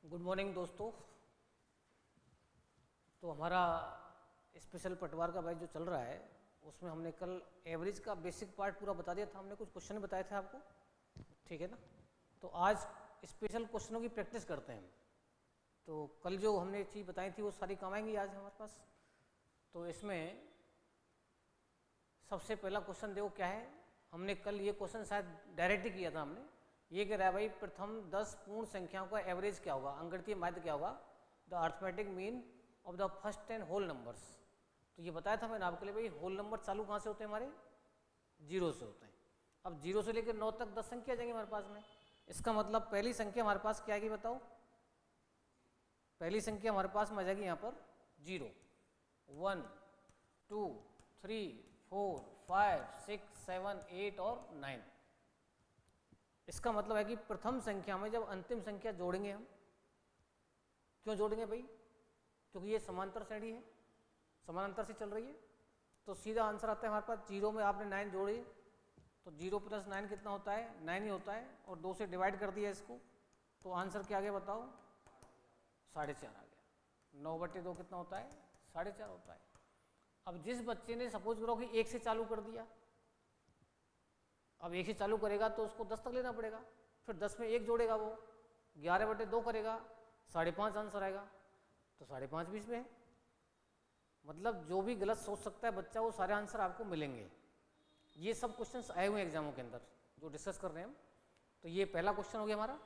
Good morning दोस्तों। तो हमारा स्पेशल पटवार का बैच जो चल रहा है उसमें हमने कल एवरेज का बेसिक पार्ट पूरा बता दिया था। हमने कुछ क्वेश्चन बताए थे आपको, ठीक है ना। तो आज स्पेशल क्वेश्चनों की प्रैक्टिस करते हैं हम। तो कल जो हमने चीज़ बताई थी वो सारी काम आएंगी आज हमारे पास। तो इसमें सबसे पहला क्वेश्चन देखो क्या है। हमने कल ये क्वेश्चन शायद डायरेक्ट ही किया था हमने। ये कह रहा है भाई प्रथम 10 पूर्ण संख्याओं का एवरेज क्या होगा, अंगगणितीय माध्य क्या होगा, the arithmetic mean of the first 10 whole numbers. तो ये बताया था मैंने आपके लिए भाई होल नंबर चालू कहाँ से होते हैं, हमारे जीरो से होते हैं। अब जीरो से लेकर 9 तक 10 संख्या आ जाएंगी हमारे पास में। इसका मतलब पहली संख्या हमारे पास क्या आएगी बताओ। पहली संख्या हमारे पास में आ जाएगी यहाँ पर 0, 1, 2, 3, 4, 5, 6, 7, 8 और 9। इसका मतलब है कि प्रथम संख्या में जब अंतिम संख्या जोड़ेंगे हम, क्यों जोड़ेंगे भाई, क्योंकि ये समांतर श्रेणी है, समानांतर से चल रही है। तो सीधा आंसर आता है हमारे पास। 0 में आपने 9 जोड़ी तो 0 + 9 कितना होता है, 9 ही होता है। और 2 से डिवाइड कर दिया इसको तो आंसर क्या आ गया बताओ, 4.5 आ गया। 9/2 कितना होता है, 4.5 होता है। अब जिस बच्चे ने सपोज करो कि 1 से चालू कर दिया, अब 1 से चालू करेगा तो उसको 10 तक लेना पड़ेगा। फिर 10 में 1 जोड़ेगा, वो 11/2 करेगा, 5.5 आंसर आएगा। तो 5.5 बीच में है। मतलब जो भी गलत सोच सकता है बच्चा वो सारे आंसर आपको मिलेंगे। ये सब क्वेश्चंस आए हुए हैं एग्जामों के अंदर जो डिस्कस कर रहे हैं हम। तो ये पहला क्वेश्चन हो गया हमारा।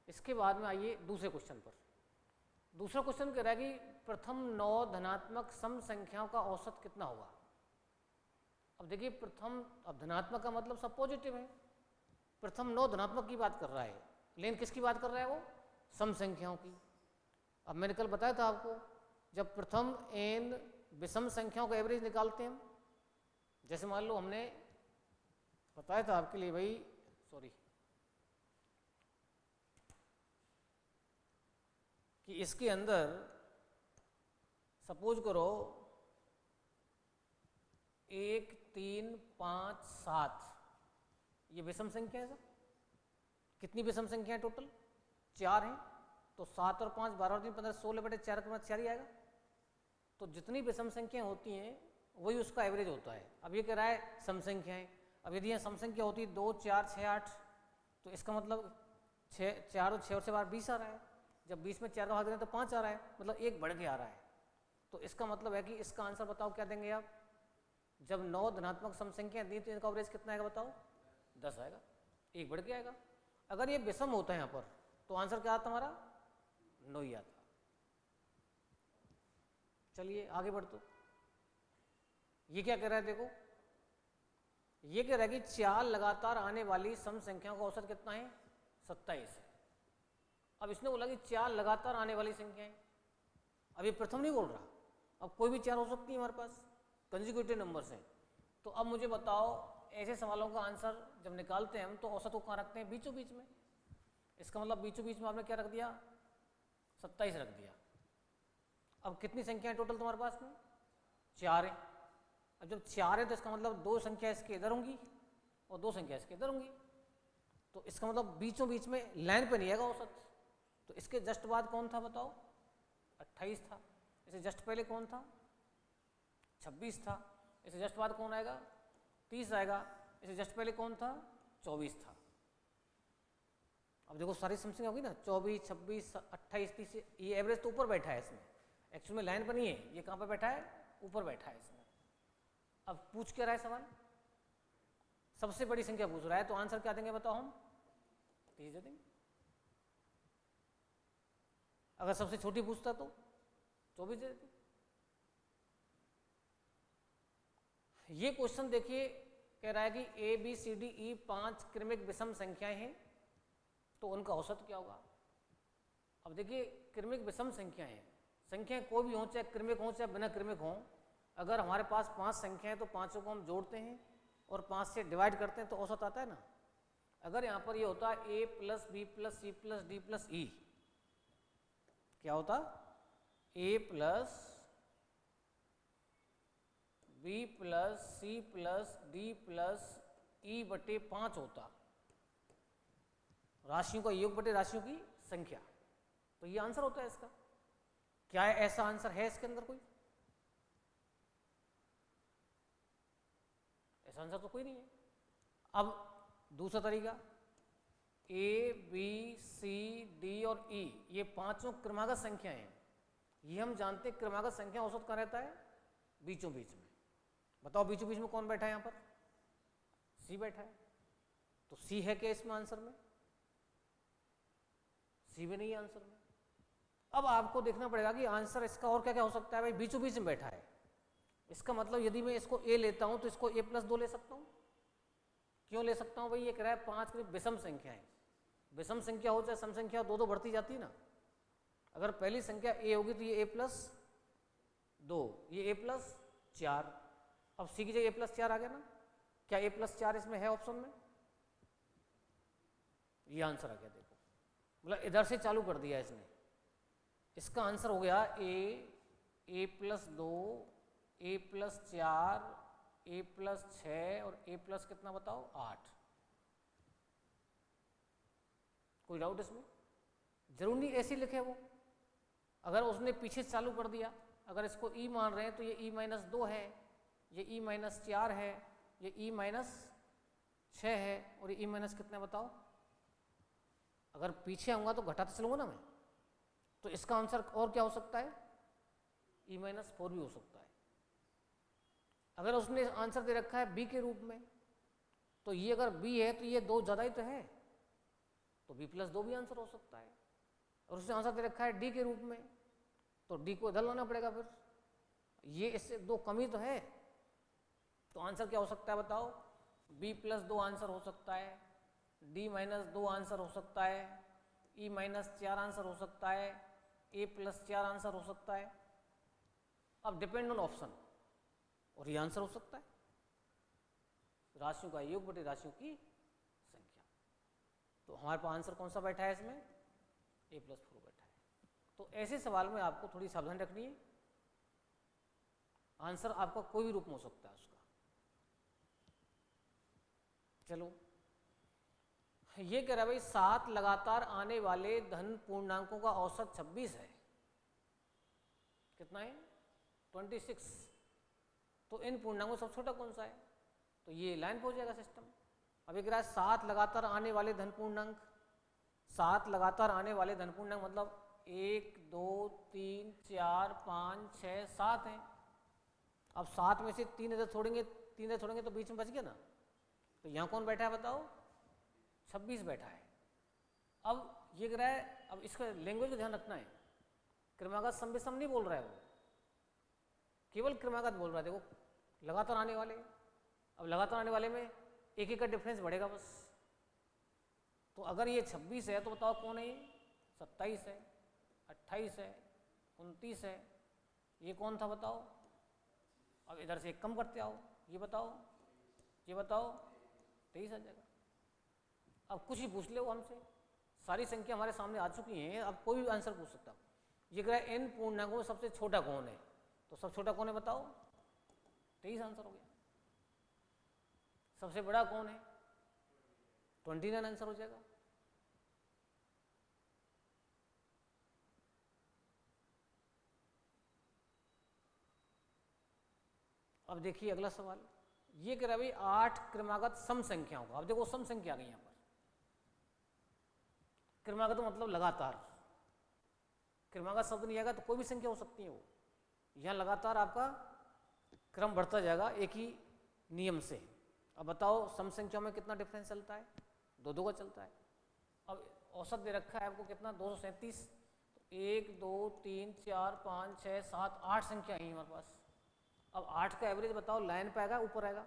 इसके बाद में आइए दूसरे क्वेश्चन पर। दूसरा क्वेश्चन कह रहा है कि प्रथम 9 धनात्मक सम संख्याओं का औसत कितना होगा। अब देखिए प्रथम, अब धनात्मक का मतलब सब पॉजिटिव है। प्रथम 9 धनात्मक की बात कर रहा है, लेकिन किसकी बात कर रहा है वो, सम संख्याओं की। अब मैंने कल बताया था आपको, जब प्रथम n विषम संख्याओं का एवरेज निकालते हैं हम, जैसे मान लो हमने बताया था आपके लिए भाई, सॉरी, कि इसके अंदर सपोज करो 1, 3, 5, 7 ये विषम संख्या है सर। कितनी विषम संख्या है टोटल, 4 हैं। तो 7 और 5 12 और 3 15 16/4 के बाद 4 ही आएगा। तो जितनी विषम संख्याएं होती हैं वही उसका एवरेज होता है। अब ये कह रहा है सम संख्याएं। अब यदि यहाँ सम संख्या होती है 2, 4, 6, 8, तो इसका मतलब 4 और 6 और 12 20 आ रहा है। जब 20 में 4 का भाग दें तो 5 आ रहा है, मतलब 1 बढ़ के आ रहा है। तो इसका मतलब है कि इसका आंसर बताओ क्या देंगे आप। जब 9 धनात्मक सम संख्या दी तो इनका एवरेज कितना आएगा बताओ, 10 आएगा, 1 बढ़ के आएगा। अगर ये विषम होता है यहाँ पर तो आंसर क्या आता हमारा, 9 ही आता। चलिए आगे बढ़ते। ये क्या कह रहा है देखो, ये कह रहा है कि 4 लगातार आने वाली सम संख्याओं का औसत कितना है, 27 है। अब इसने बोला कि 4 लगातार आने वाली संख्याएं। अब ये प्रथम नहीं बोल रहा, अब कोई भी 4 हो सकती है हमारे पास, कंजिक्यूटिव नंबर्स हैं। तो अब मुझे बताओ ऐसे सवालों का आंसर जब निकालते हैं हम तो औसत को कहाँ रखते हैं, बीचों बीच में। इसका मतलब बीचों बीच में आपने क्या रख दिया, 27 रख दिया। अब कितनी संख्याएं टोटल तुम्हारे पास में, 4 है। अब जब 4 है तो इसका मतलब 2 संख्या इसके इधर होंगी और 2 संख्या इसके इधर होंगी। तो इसका मतलब बीचों बीच में लाइन पे नहीं आएगा औसत। तो इसके जस्ट बाद कौन था बताओ, 28 था। इससे जस्ट पहले कौन था, 26 था। इससे जस्ट बाद कौन आएगा, 30 आएगा। इससे जस्ट पहले कौन था, 24 था। अब देखो सारी समथिंग होगी ना, 24, 26, 28, 30, ये एवरेज तो ऊपर बैठा है इसमें, एक्चुअल में लाइन पर नहीं है। ये कहाँ पर बैठा है, ऊपर बैठा है इसमें। अब पूछ क्या रहा है सवाल, सबसे बड़ी संख्या पूछ रहा है, तो आंसर क्या देंगे बताओ हम, 30 दे देंगे। अगर सबसे छोटी पूछता तो 24 दे देते। ये क्वेश्चन देखिए कह रहा है कि ABCDE 5 क्रमिक विषम संख्याएं हैं, तो उनका औसत क्या होगा। अब देखिए क्रमिक विषम संख्याएं हैं, संख्याएं कोई भी हो, चाहे क्रमिक हो चाहे बिना क्रमिक हो। अगर हमारे पास 5 संख्याएं तो 5 को हम जोड़ते हैं और 5 से डिवाइड करते हैं तो औसत आता है ना। अगर यहाँ पर ये होता है A + B + C + D + E, क्या होता, A + B + C + D + E/5 होता, राशियों का योग बटे राशियों की संख्या। तो ये आंसर होता है इसका। क्या है ऐसा आंसर है इसके अंदर कोई? ऐसा आंसर तो कोई नहीं है। अब दूसरा तरीका, ए बी सी डी और ई, ये पांचों क्रमागत संख्याएं हैं। ये हम जानते हैं क्रमागत संख्या औसत कहाँ रहता है? बीचों बीच में। बताओ बीचों बीच में कौन बैठा है यहाँ पर? सी बैठा है। तो सी है क्या इसमें आंसर में? सी भी नहीं है आंसर में। अब आपको देखना पड़ेगा कि आंसर इसका और क्या क्या हो सकता है। भाई बीचों बीच में बैठा है, इसका मतलब यदि मैं इसको ए लेता हूं तो इसको ए प्लस 2 ले सकता हूं। क्यों ले सकता हूं भाई? ये कह रहा है 5 की विषम संख्या है। विषम संख्या हो चाहे सम संख्या, दो दो बढ़ती जाती है ना। अगर पहली संख्या ए होगी तो ये ए प्लस 2, ये ए प्लस 4। अब सी की जगह ए प्लस 4 आ गया ना। क्या ए प्लस 4 इसमें है ऑप्शन में? ये आंसर आ गया। देखो मतलब इधर से चालू कर दिया इसने। इसका आंसर हो गया ए प्लस 2, ए प्लस 4, ए प्लस 6 और ए प्लस कितना बताओ? 8। कोई डाउट इसमें? जरूर नहीं ऐसे लिखे वो। अगर उसने पीछे चालू कर दिया, अगर इसको ई मान रहे हैं तो ये ई माइनस 2 है, ये ई माइनस 4 है, ये ई माइनस 6 है और ये ई माइनस कितना बताओ? अगर पीछे आऊँगा तो घटाते चलूँगा ना मैं। तो इसका आंसर और क्या हो सकता है? ई माइनस 4 भी हो सकता है। अगर उसने आंसर दे रखा है बी के रूप में, तो ये अगर बी है तो ये 2 ज़्यादा ही तो है, तो बी प्लस 2 भी आंसर हो सकता है। और उसने आंसर दे रखा है डी के रूप में, तो डी को इधर लाना पड़ेगा फिर। ये इससे 2 कम ही तो है, तो आंसर क्या हो सकता है बताओ? बी प्लस 2 आंसर हो सकता है, डी माइनस 2 आंसर हो सकता है, ई माइनस 4 आंसर हो सकता है, ए प्लस 4 आंसर हो सकता है। अब डिपेंड ऑन ऑप्शन, और ये आंसर हो सकता है राशियों का योग बटे राशियों की संख्या। तो हमारे पास आंसर कौन सा बैठा है इसमें? ए प्लस 4 बैठा है। तो ऐसे सवाल में आपको थोड़ी सावधानी रखनी है। आंसर आपका कोई भी रूप में हो सकता है उसका। चलो, ये कह रहा है भाई 7 लगातार आने वाले धन पूर्णांकों का औसत 26 है। कितना है? 26। तो इन पूर्णांकों सबसे छोटा कौन सा है? तो ये लाइन पे हो जाएगा सिस्टम। अब ये कह रहा है 7 लगातार आने वाले धन पूर्णांक, 7 लगातार आने वाले धन पूर्णांक मतलब 1 2 3 4 5 6 7 हैं। अब 7 में से 3 इधर छोड़ेंगे, 3 इधर छोड़ेंगे तो बीच में बच गया ना। तो यहाँ कौन बैठा है बताओ? 26 बैठा है। अब ये कह रहा है, अब इसका लैंग्वेज का ध्यान रखना है। क्रमागत सम विषम नहीं बोल रहा है वो, केवल क्रमागत बोल रहा है। देखो लगातार आने वाले, अब लगातार आने वाले में एक का डिफरेंस बढ़ेगा बस। तो अगर ये 26 है तो बताओ कौन है ये? 27 है, 28 है, 29 है। ये कौन था बताओ? अब इधर से एक कम करते आओ, ये बताओ, ये बताओ, 23 आ जाएगा। अब कुछ ही पूछ ले वो हमसे, सारी संख्या हमारे सामने आ चुकी हैं, अब कोई भी आंसर पूछ सकता। ये कह रहा है n पूर्णांकों में सबसे छोटा कौन है? तो सबसे छोटा कौन है बताओ? 23 आंसर हो गया। सबसे बड़ा कौन है? 29 आंसर हो जाएगा। अब देखिए अगला सवाल, ये कह रहा है भाई 8 क्रमागत सम संख्याओं का। अब देखो सम संख्या आ गई यहाँ पर। क्रमागत तो मतलब लगातार, क्रमागत शब्द नहीं आएगा तो कोई भी संख्या हो सकती है वो। यहाँ लगातार आपका क्रम बढ़ता जाएगा एक ही नियम से। अब बताओ सम संख्याओं में कितना डिफरेंस चलता है? 2 का चलता है। अब औसत दे रखा है आपको कितना? 237। तो 1 2 3 4 5 6 7 8 संख्या आई हमारे पास। अब 8 का एवरेज बताओ लाइन पे आएगा ऊपर आएगा?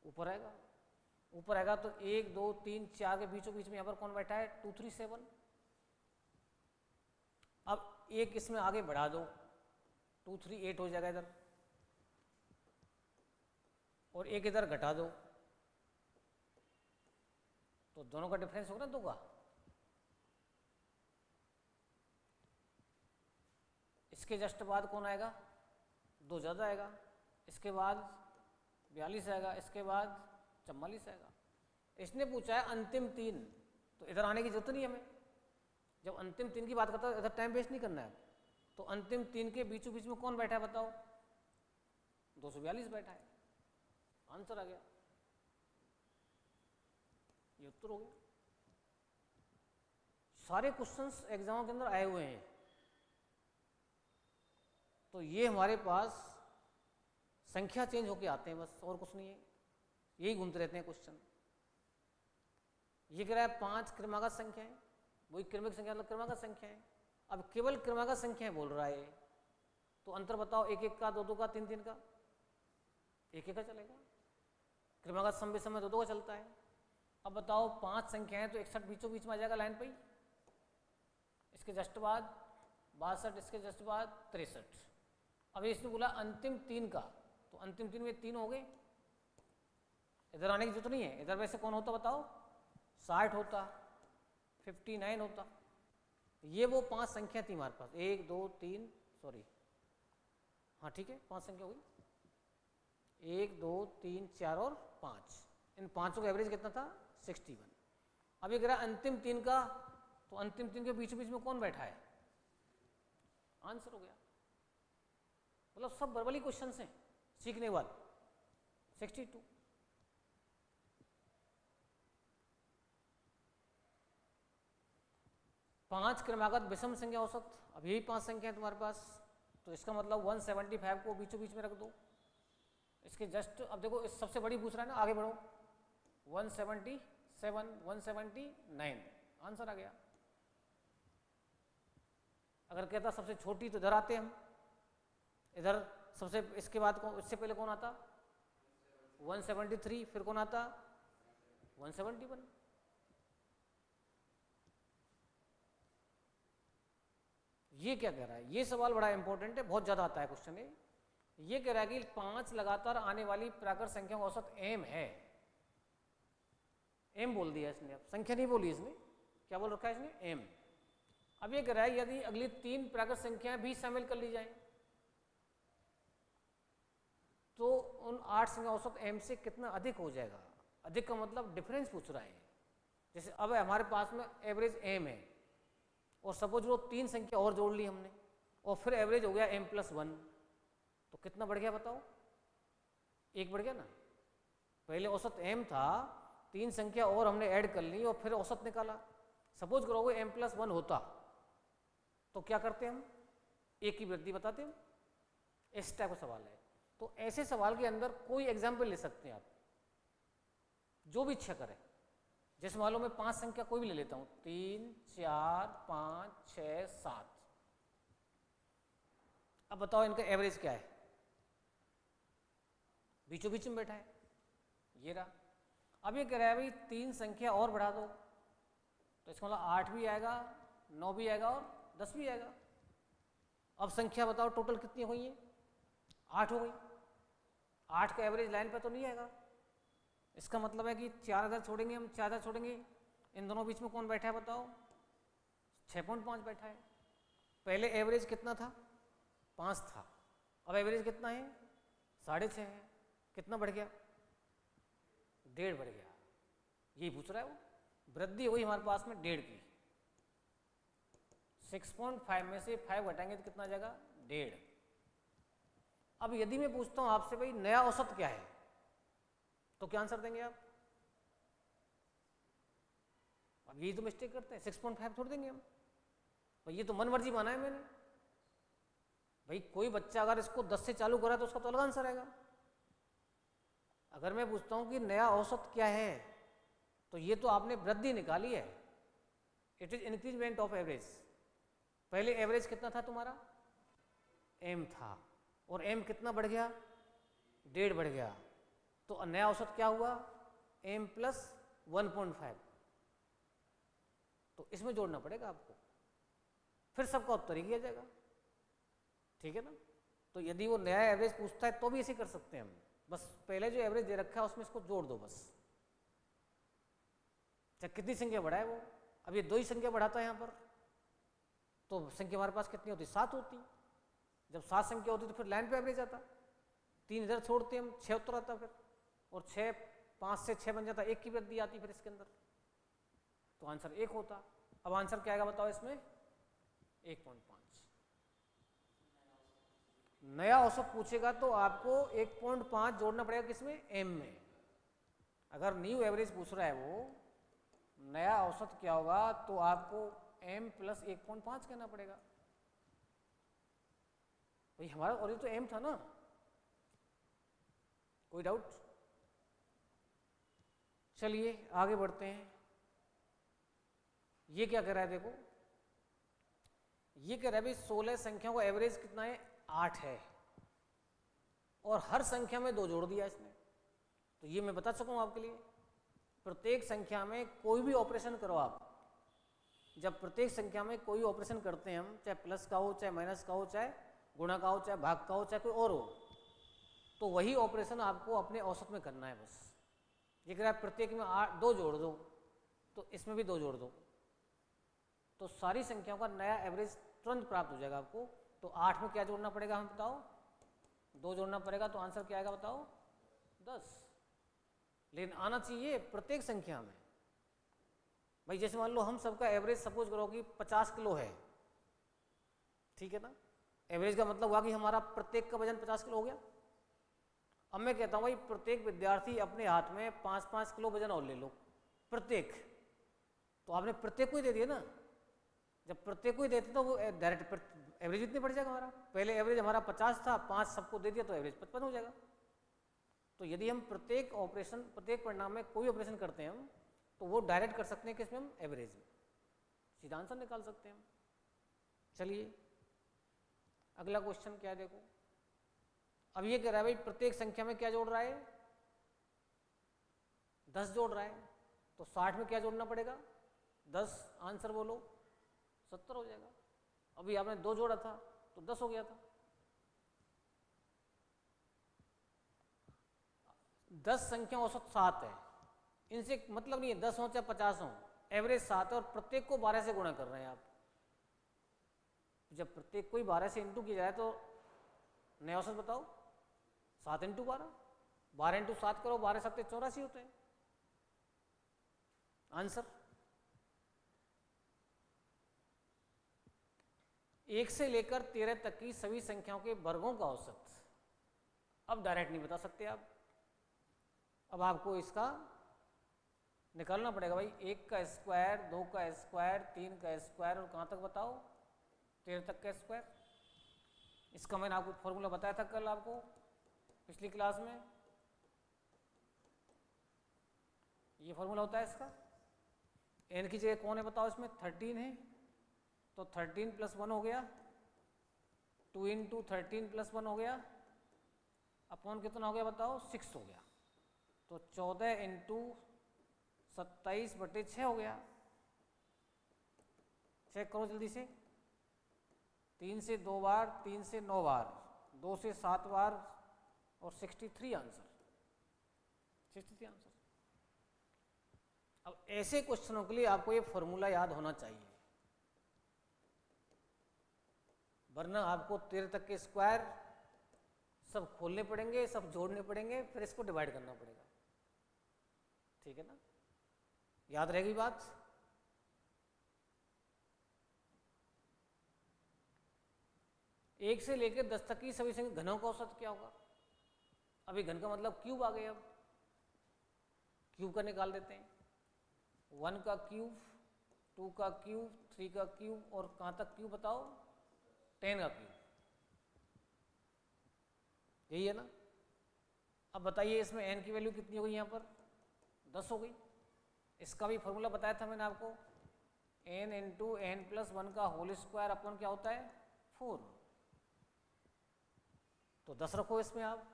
ऊपर आएगा। ऊपर आएगा तो 1 2 3 4 के बीचों बीच में यहाँ पर कौन बैठा है? 2 3 7। अब एक इसमें आगे बढ़ा दो, 2 3 8 हो जाएगा इधर, और एक इधर घटा दो, तो दोनों का डिफरेंस होगा ना 2 का। इसके जस्ट बाद कौन आएगा? 2 ज़्यादा आएगा। इसके बाद 42 आएगा। इसके बाद 44 आएगा। इसने पूछा है अंतिम 3, तो इधर आने की जरूरत नहीं हमें। जब अंतिम 3 की बात करता है इधर टाइम वेस्ट नहीं करना है। तो अंतिम 3 के बीचों बीच में कौन बैठा है बताओ? 242 बैठा है। आंसर आ गया, ये उत्तर हो गया। सारे क्वेश्चंस एग्जाम के अंदर आए हुए हैं, तो ये हमारे पास संख्या चेंज होके आते हैं बस, और कुछ नहीं है, यही घूमते रहते हैं क्वेश्चन। ये कह रहा है 5 क्रमागत संख्या है, वही क्रमिक संख्या मतलब क्रमागत संख्या है। अब केवल क्रमागत संख्याएं बोल रहा है, तो अंतर बताओ, 1-1 का, 2-2 का, 3-3 का, 1-1 का चलेगा। क्रमागत सम विषम में 2-2 का चलता है। अब बताओ 5 संख्याएं तो 61 बीचों बीच में आ जाएगा लाइन पे ही, इसके जस्ट बाद 62, इसके जस्ट बाद 63। अब इसने बोला अंतिम 3 का, तो अंतिम 3 में 3 हो गए, इधर आने की जरूरत नहीं है। इधर वैसे कौन होता बताओ? 60 होता, 59 होता। ये वो 5 संख्या थी हमारे पास, 1 2 3, सॉरी हाँ ठीक है 5 संख्या हुई, 1 2 3 4 और 5। इन पांचों का एवरेज कितना था? 61। अब ये कह रहा है अंतिम 3 का, तो अंतिम 3 के बीच बीच में कौन बैठा है? आंसर हो गया। मतलब सब वर्बली क्वेश्चन हैं सीखने के बाद। 62। पांच क्रमागत विषम संख्या औसत, अब यही 5 संख्या है तुम्हारे पास, तो इसका मतलब 175 को बीचों बीच में रख दो। इसके जस्ट अब देखो इस सबसे बड़ी पूछ रहा है ना, आगे बढ़ो। 177, 179, आंसर आ गया। अगर कहता सबसे छोटी तो इधर आते हम, इधर सबसे इसके बाद कौन, इससे पहले कौन आता? 173, फिर कौन आता? 171। ये क्या कह रहा है? ये सवाल बड़ा इंपॉर्टेंट है, बहुत ज्यादा आता है क्वेश्चन है। ये कह रहा है कि 5 लगातार आने वाली प्राकृत संख्या का औसत m है। m बोल दिया इसने, अब संख्या नहीं बोली इसने, क्या बोल रखा है इसने? m। अब ये कह रहा है यदि अगली 3 प्राकृत संख्याएं भी शामिल कर ली जाए, तो उन 8 संख्या औसत m से कितना अधिक हो जाएगा? अधिक का मतलब डिफरेंस पूछ रहा है। जैसे अब हमारे पास में एवरेज m है, और सपोज वो 3 संख्या और जोड़ ली हमने, और फिर एवरेज हो गया m+1, तो कितना बढ़ गया बताओ? 1 बढ़ गया ना। पहले औसत m था, 3 संख्या और हमने ऐड कर ली और फिर औसत निकाला। सपोज करो वो m+1 होता, तो क्या करते हम? 1 की वृद्धि बताते हम। इस टाइप का सवाल है। तो ऐसे सवाल के अंदर कोई एग्जाम्पल ले सकते हैं आप, जो भी इच्छा करें। जैसे मान लो मैं 5 संख्या कोई भी ले लेता हूं, 3 4 5 6 7। अब बताओ इनका एवरेज क्या है? बीचों बीच में बैठा है, ये रहा। अब ये कह रहा है भाई 3 संख्या और बढ़ा दो, तो इसका मतलब 8 भी आएगा, 9 भी आएगा और 10 भी आएगा। अब संख्या बताओ टोटल कितनी हुई है? 8 हो गई। 8 का एवरेज लाइन पे तो नहीं आएगा। इसका मतलब है कि 4000 छोड़ेंगे हम, 4000 छोड़ेंगे, इन दोनों बीच में कौन बैठा है बताओ? 6.5 बैठा है। पहले एवरेज कितना था? 5 था, अब एवरेज कितना है? 6.5 है। कितना बढ़ गया? 1.5 बढ़ गया। यही पूछ रहा है वो। वृद्धि हुई हमारे पास में 1.5 की। 6.5 में से 5 घटाएंगे तो कितना आ जाएगा? 1.5। अब यदि मैं पूछता हूं आपसे भाई नया औसत क्या है, तो क्या आंसर देंगे आप? अब यही तो मिस्टेक करते हैं, 6.5 छोड़ देंगे हम। भाई ये तो मन मर्जी माना है मैंने। भाई कोई बच्चा अगर इसको 10 से चालू करा तो उसका तो अलग आंसर आएगा। अगर मैं पूछता हूं कि नया औसत क्या है, तो ये तो आपने वृद्धि निकाली है। It is increment of average. पहले एवरेज कितना था तुम्हारा? m था, और m कितना बढ़ गया? 1.5 बढ़ गया। तो नया औसत क्या हुआ? m+1.5। तो इसमें जोड़ना पड़ेगा आपको, फिर सबका उत्तर ही किया जाएगा। ठीक है ना? तो यदि वो नया एवरेज पूछता है तो भी ऐसे कर सकते हैं हम, बस पहले जो एवरेज दे रखा है उसमें इसको जोड़ दो बस। चाहे कितनी संख्या बढ़ाए वो, अब ये 2 ही संख्या बढ़ाता है यहाँ पर, तो संख्या हमारे पास कितनी होती? 7 होती। जब 7 संख्या होती तो फिर लाइन पे एवरेज आता। 3 इधर छोड़ते हम, 6 उत्तर आता फिर, और 6 5 से 6 बन जाता, 1 की वृद्धि आती फिर इसके अंदर, तो आंसर 1 होता। अब आंसर क्या आएगा बताओ इसमें? 1.5। नया औसत पूछेगा तो आपको 1.5 जोड़ना पड़ेगा किसमें? एम में। अगर न्यू एवरेज पूछ रहा है वो, नया औसत क्या होगा, तो आपको m प्लस 1.5 कहना पड़ेगा। भाई हमारा और तो m था ना, कोई डाउट? चलिए आगे बढ़ते हैं। ये क्या कह रहा है देखो, ये कह रहा है भाई 16 संख्याओं का एवरेज कितना है? 8 है, और हर संख्या में 2 जोड़ दिया इसने। तो ये मैं बता सकूं आपके लिए, प्रत्येक संख्या में कोई भी ऑपरेशन करो आप, जब प्रत्येक संख्या में कोई ऑपरेशन करते हैं हम, चाहे प्लस का हो, चाहे माइनस का हो, चाहे गुणा का हो, चाहे भाग का हो, चाहे कोई और हो, तो वही ऑपरेशन आपको अपने औसत में करना है बस। ये कह रहा है प्रत्येक में 2 जोड़ दो, तो इसमें भी 2 जोड़ दो, तो सारी संख्याओं का नया एवरेज तुरंत प्राप्त हो जाएगा आपको। तो 8 में क्या जोड़ना पड़ेगा हमें बताओ? 2 जोड़ना पड़ेगा, तो आंसर क्या आएगा बताओ? 10। लेकिन आना चाहिए प्रत्येक संख्या में। भाई जैसे मान लो हम सबका एवरेज सपोज करो कि 50 किलो है, ठीक है ना? एवरेज का मतलब हुआ कि हमारा प्रत्येक का वजन 50 किलो हो गया। अब मैं कहता हूँ भाई प्रत्येक विद्यार्थी अपने हाथ में 5-5 किलो वजन और ले लो प्रत्येक, तो आपने प्रत्येक को ही दे दिया ना। जब प्रत्येक को ही देते तो वो डायरेक्ट एवरेज इतने बढ़ जाएगा हमारा। पहले एवरेज हमारा 50 था, 5 सबको दे दिया तो एवरेज 55 हो जाएगा। तो यदि हम प्रत्येक ऑपरेशन, प्रत्येक परिणाम में कोई ऑपरेशन करते हैं हम, तो वो डायरेक्ट कर सकते हैं किसमें? हम एवरेज में, सीधा आंसर निकाल सकते हैं हम। चलिए अगला क्वेश्चन क्या है देखो। अब ये कह रहा है भाई प्रत्येक संख्या में क्या जोड़ रहा है? 10 जोड़ रहा है, तो 60 में क्या जोड़ना पड़ेगा? 10। आंसर बोलो? 70 हो जाएगा। अभी आपने 2 जोड़ा था तो 10 हो गया था। 10 संख्या औसत 7 है, इनसे मतलब नहीं है 10 हो चाहे 50 हो, एवरेज 7 है, और प्रत्येक को 12 से गुणा कर रहे हैं आप। जब प्रत्येक को ही 12 से इंटू किया जाए तो नया औसत बताओ? 7 इंटू 12, 12 इंटू 7 करो, 12 7 84 होते हैं। आंसर 1 से लेकर 13 तक की सभी संख्याओं के वर्गों का औसत। अब डायरेक्ट नहीं बता सकते आप, अब आपको इसका निकालना पड़ेगा भाई। 1 का स्क्वायर, 2 का स्क्वायर, 3 का स्क्वायर, और कहाँ तक बताओ? 13 तक का स्क्वायर। इसका मैंने आपको फॉर्मूला बताया था कल आपको पिछली क्लास में। ये फॉर्मूला होता है इसका। n की जगह कौन है बताओ? इसमें 13 है, तो 13 + 1 हो गया, 2 इंटू 13 + 1 हो गया, अपॉन कितना हो गया बताओ? 6 हो गया। तो 14 इंटू 27/6 हो गया। चेक करो जल्दी से। 3 से 2 बार, 3 से 9 बार, 2 से 7 बार, और 63 आंसर। 63 आंसर। अब ऐसे क्वेश्चनों के लिए आपको ये फॉर्मूला याद होना चाहिए, वरना आपको 13 तक के स्क्वायर सब खोलने पड़ेंगे, सब जोड़ने पड़ेंगे, फिर इसको डिवाइड करना पड़ेगा। ठीक है ना? याद रहेगी बात? एक से लेकर 10 तक की सभी संख्या घनों का औसत क्या होगा? अभी घन का मतलब क्यूब आ गए। अब क्यूब का निकाल देते हैं। 1 का क्यूब, 2 का क्यूब, 3 का क्यूब, और कहाँ तक क्यूब बताओ? 10 का क्यूब। यही है ना? अब बताइए इसमें n की वैल्यू कितनी हो गई? यहाँ पर 10 हो गई। इसका भी फॉर्मूला बताया था मैंने आपको, n इंटू n + 1 का होल स्क्वायर अपॉन क्या होता है? 4। तो 10 रखो इसमें आप,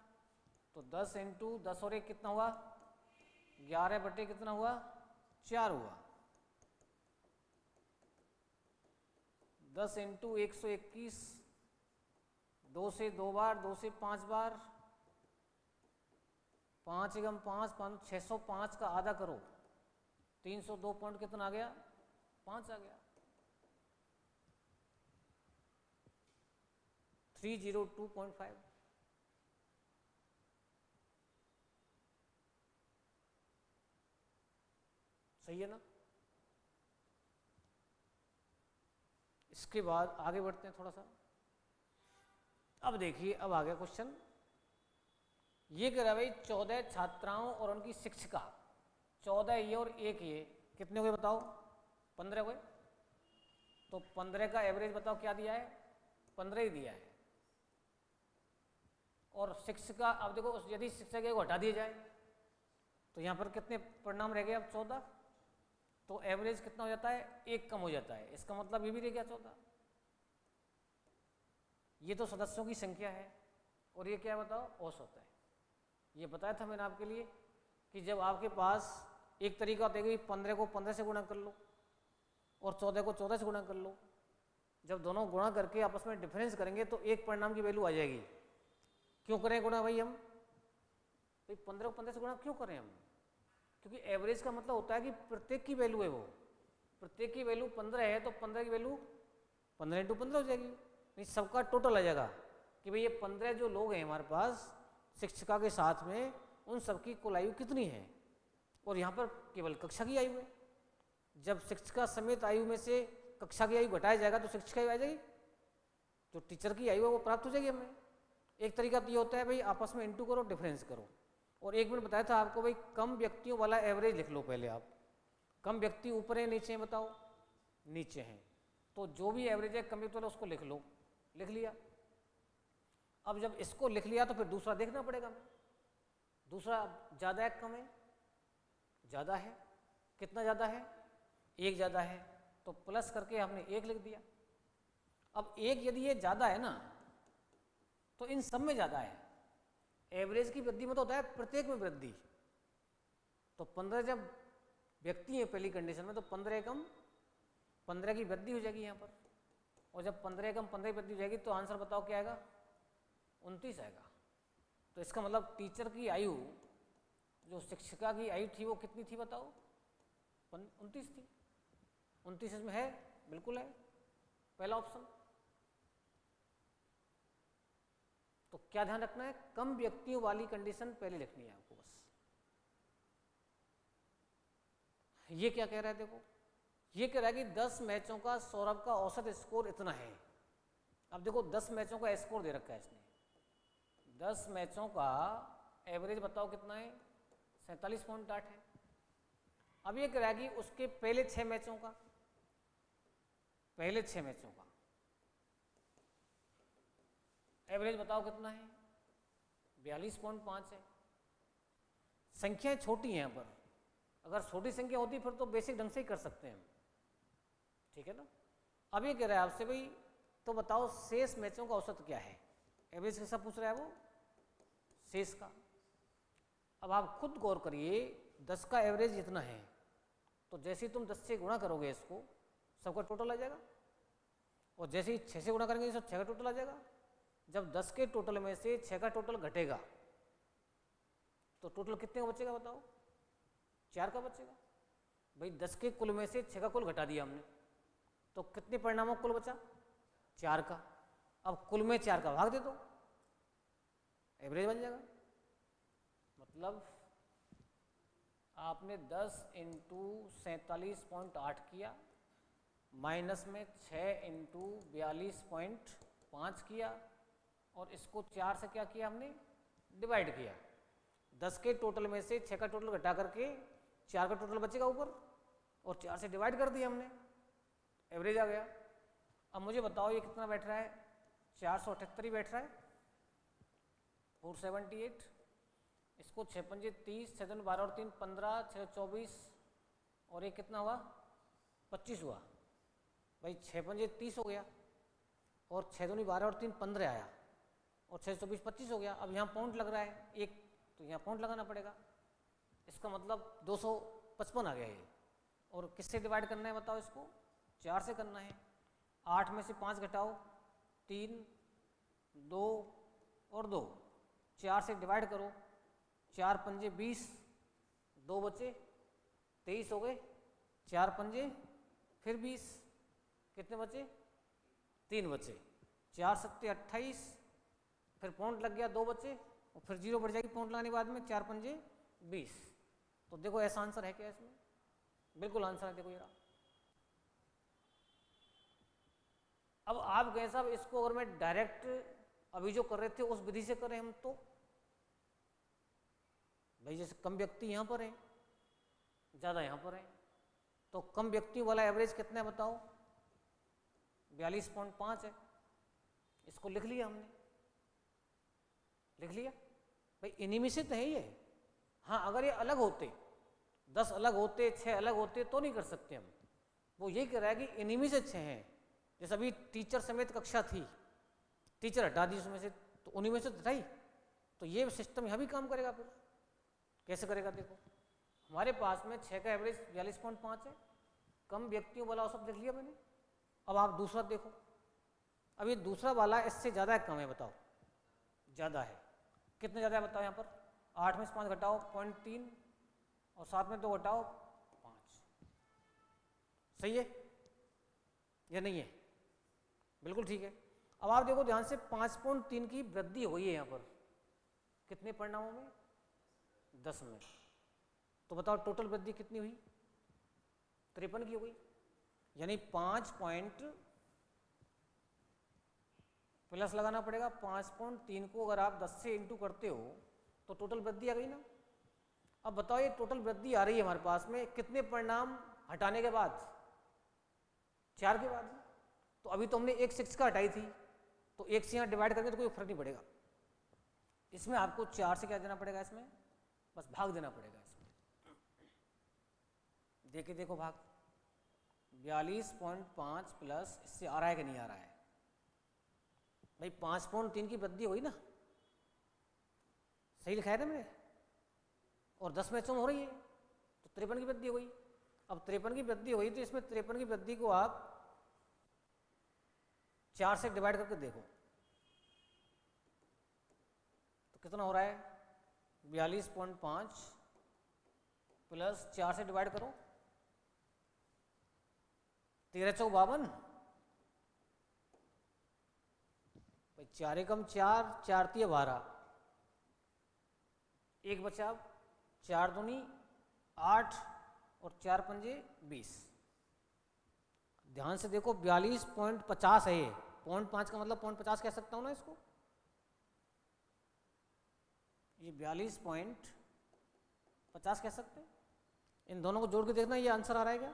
तो 10 इंटू 10 और 1 कितना हुआ? 11 बटे कितना हुआ? 4 हुआ। 10 इंटू 121, 2 से 2 बार, 2 से 5 बार, 5 × 5 605 का आधा करो, 302 पॉइंट कितना आ गया? 5 आ गया। 302.5। सही है ना? इसके बाद आगे बढ़ते हैं थोड़ा सा। अब देखिए, अब आ गया क्वेश्चन। ये कह रहा है भाई 14 छात्राओं और उनकी शिक्षिका, 14 ये और 1 ये, कितने हो गए बताओ? 15 हो गए। तो 15 का एवरेज बताओ क्या दिया है? 15 ही दिया है। और शिक्षिका, अब देखो यदि शिक्षक को हटा दिया जाए तो यहाँ पर कितने परिणाम रह गए? अब 14। तो एवरेज कितना हो जाता है? 1 कम हो जाता है। इसका मतलब ये भी रह गया 14। ये तो सदस्यों की संख्या है और ये क्या बताओ? औसत है। ये बताया था मैंने आपके लिए कि जब आपके पास एक तरीका होता है कि 15 को 15 से गुणा कर लो और 14 को 14 से गुणा कर लो। जब दोनों गुणा करके आपस में डिफरेंस करेंगे तो एक परिणाम की वैल्यू आ जाएगी। क्यों करें गुणा भाई हम? भाई 15 को 15 से गुणा क्यों करें हम? क्योंकि एवरेज का मतलब होता है कि प्रत्येक की वैल्यू है, वो प्रत्येक की वैल्यू 15 है तो 15 की वैल्यू 15 × 15 हो जाएगी। नहीं, सबका टोटल आ जाएगा कि भाई ये 15 जो लोग हैं हमारे पास शिक्षिका के साथ में, उन सबकी कुल आयु कितनी है। और यहाँ पर केवल कक्षा की आयु है। जब शिक्षिका समेत आयु में से कक्षा की आयु घटाया जाएगा तो शिक्षिका आयु आ जाएगी, जो टीचर की आयु है वो प्राप्त हो जाएगी हमें। एक तरीका तो ये होता है भाई आपस में इंटू करो, डिफरेंस करो। और एक मिनट बताया था आपको भाई कम व्यक्तियों वाला एवरेज लिख लो पहले आप। कम व्यक्ति ऊपर है नीचे हैं बताओ? नीचे हैं। तो जो भी एवरेज है कम व्यक्ति वाला उसको लिख लो। लिख लिया। अब जब इसको लिख लिया तो फिर दूसरा देखना पड़ेगा। दूसरा ज़्यादा है कम है? ज़्यादा है। कितना ज़्यादा है? 1 ज़्यादा है। तो प्लस करके हमने 1 लिख दिया। अब 1 यदि ये ज़्यादा है ना तो इन सब में ज़्यादा है। एवरेज की वृद्धि मतलब होता है प्रत्येक में वृद्धि। तो 15 जब व्यक्ति है पहली कंडीशन में तो 15 कम 15 की वृद्धि हो जाएगी यहाँ पर। और जब 15 कम 15 की वृद्धि हो जाएगी तो आंसर बताओ क्या आएगा? 29 आएगा। तो इसका मतलब टीचर की आयु, जो शिक्षिका की आयु थी वो कितनी थी बताओ? 29 थी। 29 इसमें है? बिल्कुल है, पहला ऑप्शन। तो क्या ध्यान रखना है? कम व्यक्तियों वाली कंडीशन पहले लिखनी है आपको बस। ये क्या कह रहा है देखो, ये कह रहा है कि 10 मैचों का सौरभ का औसत स्कोर इतना है। अब देखो 10 मैचों का स्कोर दे रखा है इसने। 10 मैचों का एवरेज बताओ कितना है? 47.8 है। अब ये कह रहा है कि उसके पहले 6 मैचों का, पहले 6 मैचों का एवरेज बताओ कितना है? 42.5 है। संख्याएं छोटी हैं यहाँ पर। अगर छोटी संख्या होती फिर तो बेसिक ढंग से ही कर सकते हैं हम, ठीक है ना। अब ये कह रहा है आपसे भाई तो बताओ शेष मैचों का औसत क्या है? एवरेज कैसा पूछ रहा है वो? शेष का। अब आप खुद गौर करिए, 10 का एवरेज इतना है तो जैसे ही तुम 10 से गुणा करोगे इसको, सबका टोटल आ जाएगा। और जैसे ही 6 से गुणा करेंगे सब 6 का टोटल आ जाएगा। जब 10 के टोटल में से 6 का टोटल घटेगा तो टोटल कितने का बचेगा बताओ? 4 का बचेगा। भाई 10 के कुल में से 6 का कुल घटा दिया हमने तो कितने परिणामों का कुल बचा? 4 का। अब कुल में 4 का भाग दे दो, एवरेज बन जाएगा। मतलब आपने 10 × 47.8 किया, माइनस में 6 × 42.5 किया और इसको 4 से क्या किया हमने? डिवाइड किया। 10 के टोटल में से 6 का टोटल घटा करके 4 का टोटल बचेगा ऊपर और 4 से डिवाइड कर दिया हमने, एवरेज आ गया। अब मुझे बताओ ये कितना बैठ रहा है? 478 ही बैठ रहा है। 478। इसको 6 × 5 = 30, 6 × 12 और 3 15, 6 × 24 और ये कितना हुआ? 25 हुआ। भाई 6 × 5 = 30 हो गया और 6 × 2 = 12 और 3 15 आया और 6 × 24 25 हो गया। अब यहाँ पॉइंट लग रहा है एक, तो यहाँ पॉइंट लगाना पड़ेगा। इसका मतलब 255 आ गया ये। और किससे डिवाइड करना है बताओ इसको? 4 से करना है। 8 में से 5 घटाओ, 3, 2 और 2, 4 से डिवाइड करो, 4 × 5 = 20, 2 बचे 23 हो गए, 4 × 5 फिर 20, कितने बचे? 3 बचे, 4 × 7 = 28, फिर पॉइंट लग गया 2 बचे और फिर 0 बढ़ जाएगी पॉइंट लगाने के बाद में, 4 × 5 = 20। तो देखो ऐसा आंसर है क्या इसमें? बिल्कुल आंसर है, देखो ये रहा। अब आप कहें साहब इसको अगर मैं डायरेक्ट अभी जो कर रहे थे उस विधि से करें हम, तो भाई जैसे कम व्यक्ति यहाँ पर हैं, ज़्यादा यहाँ पर हैं, तो कम व्यक्ति वाला एवरेज कितना है बताओ? 42.5 है। इसको लिख लिया हमने, लिख लिया भाई, इन्हीं में से तो है ये। हाँ, अगर ये अलग होते, 10 अलग होते, 6 अलग होते तो नहीं कर सकते हम। वो यही कह रहा है कि इन्हीं में से 6 हैं। जैसे अभी टीचर समेत कक्षा थी, टीचर हटा दी उसमें से, तो उन्हीं में से तो था ही। तो ये सिस्टम यहाँ भी काम करेगा। फिर कैसे करेगा? देखो, हमारे पास में 6 का एवरेज 42.5 है, कम व्यक्तियों वाला औसत देख लिया मैंने। अब आप दूसरा देखो, अब ये दूसरा वाला इससे ज़्यादा है कम है? बताओ, ज़्यादा है। कितने ज़्यादा है बताओ? यहाँ पर 8 में से 5 घटाओ 0.3 और 7 में 2 घटाओ 5। सही है या नहीं है? बिल्कुल ठीक है। अब आप देखो ध्यान से, 5.3 की वृद्धि हुई है यहाँ पर। कितने परिणामों में? 10 में। तो बताओ टोटल वृद्धि कितनी हुई? 53 की हो गई। यानी 5 पॉइंट प्लस लगाना पड़ेगा। 5.3 को अगर आप 10 से इंटू करते हो तो टोटल वृद्धि आ गई ना। अब बताओ ये टोटल वृद्धि आ रही है हमारे पास में कितने परिणाम हटाने के बाद? 4 के बाद। तो अभी तो हमने एक 6 का हटाई थी, तो 1 से यहाँ डिवाइड करके तो कोई फर्क नहीं पड़ेगा। इसमें आपको 4 से क्या देना पड़ेगा? इसमें बस भाग देना पड़ेगा। इसमें देखे देखो भाग, 42.5 प्लस इससे आ रहा है कि नहीं आ रहा है? भाई 5.3 की वृद्धि हुई ना, सही लिखा है ना मैंने? और 10 में हो रही है तो 53 की वृद्धि हुई। अब 53 की वृद्धि हुई तो इसमें 53 की वृद्धि को आप 4 से डिवाइड करके देखो तो कितना हो रहा है? 42.5 प्लस 4 से डिवाइड करो, 13 चौक 52। भाई 4 एकम 4, 4 तिया 12, एक बचा, 4 दूनी 8 और 4 पंजे 20। ध्यान से देखो 42.50 है ये, 0.5 का मतलब 0.50 कह सकता हूं ना इसको। ये 42.50 कह सकते हैं। इन दोनों को जोड़ के देखना ये आंसर आ रहा है क्या?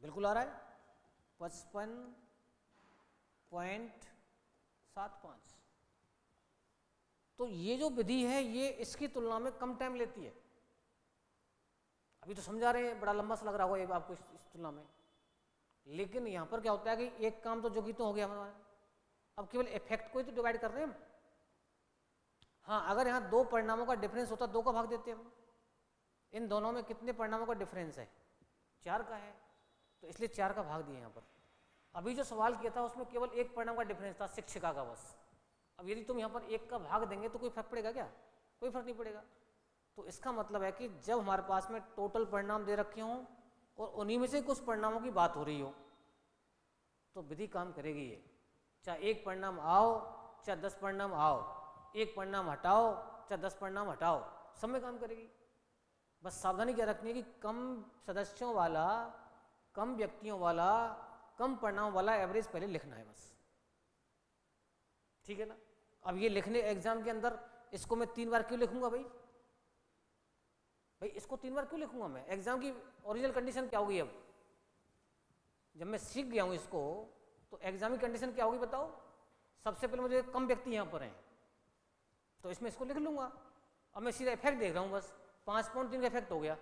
बिल्कुल आ रहा है, 55.75। तो ये जो विधि है ये इसकी तुलना में कम टाइम लेती है। अभी तो समझा रहे हैं, बड़ा लंबा सा लग रहा होगा ये आपको इस तुलना में, लेकिन यहाँ पर क्या होता है कि एक काम तो जो कि तो हो गया हमारा, अब केवल इफेक्ट को ही तो डिवाइड कर रहे हैं हम। हाँ, अगर यहाँ 2 परिणामों का डिफरेंस होता 2 का भाग देते हम। इन दोनों में कितने परिणामों का डिफरेंस है? 4 का है, तो इसलिए 4 का भाग दिए यहाँ पर। अभी जो सवाल किया था उसमें केवल 1 परिणाम का डिफरेंस था, शिक्षिका का बस। अब यदि तुम यहाँ पर 1 का भाग देंगे तो कोई फर्क पड़ेगा क्या? कोई फर्क नहीं पड़ेगा। तो इसका मतलब है कि जब हमारे पास में टोटल परिणाम दे रखे हों और उन्हीं में से कुछ परिणामों की बात हो रही हो तो विधि काम करेगी ये। चाहे 1 परिणाम आओ, चाहे 10 परिणाम आओ, 1 परिणाम हटाओ, चाहे 10 परिणाम हटाओ, सब में काम करेगी। बस सावधानी क्या रखनी है कि कम सदस्यों वाला, कम व्यक्तियों वाला, कम परिणाम वाला एवरेज पहले लिखना है बस। ठीक है ना? अब ये लिखने एग्जाम के अंदर इसको मैं 3 बार क्यों लिखूंगा भाई? भाई इसको 3 बार क्यों लिखूंगा मैं? एग्जाम की ओरिजिनल कंडीशन क्या होगी? अब जब मैं सीख गया हूं इसको तो एग्जाम की कंडीशन क्या होगी बताओ? सबसे पहले मुझे कम व्यक्ति यहाँ पर हैं तो इसमें इसको लिख लूंगा। अब मैं सीधा इफेक्ट देख रहा हूँ बस, 5.3 का इफेक्ट हो गया।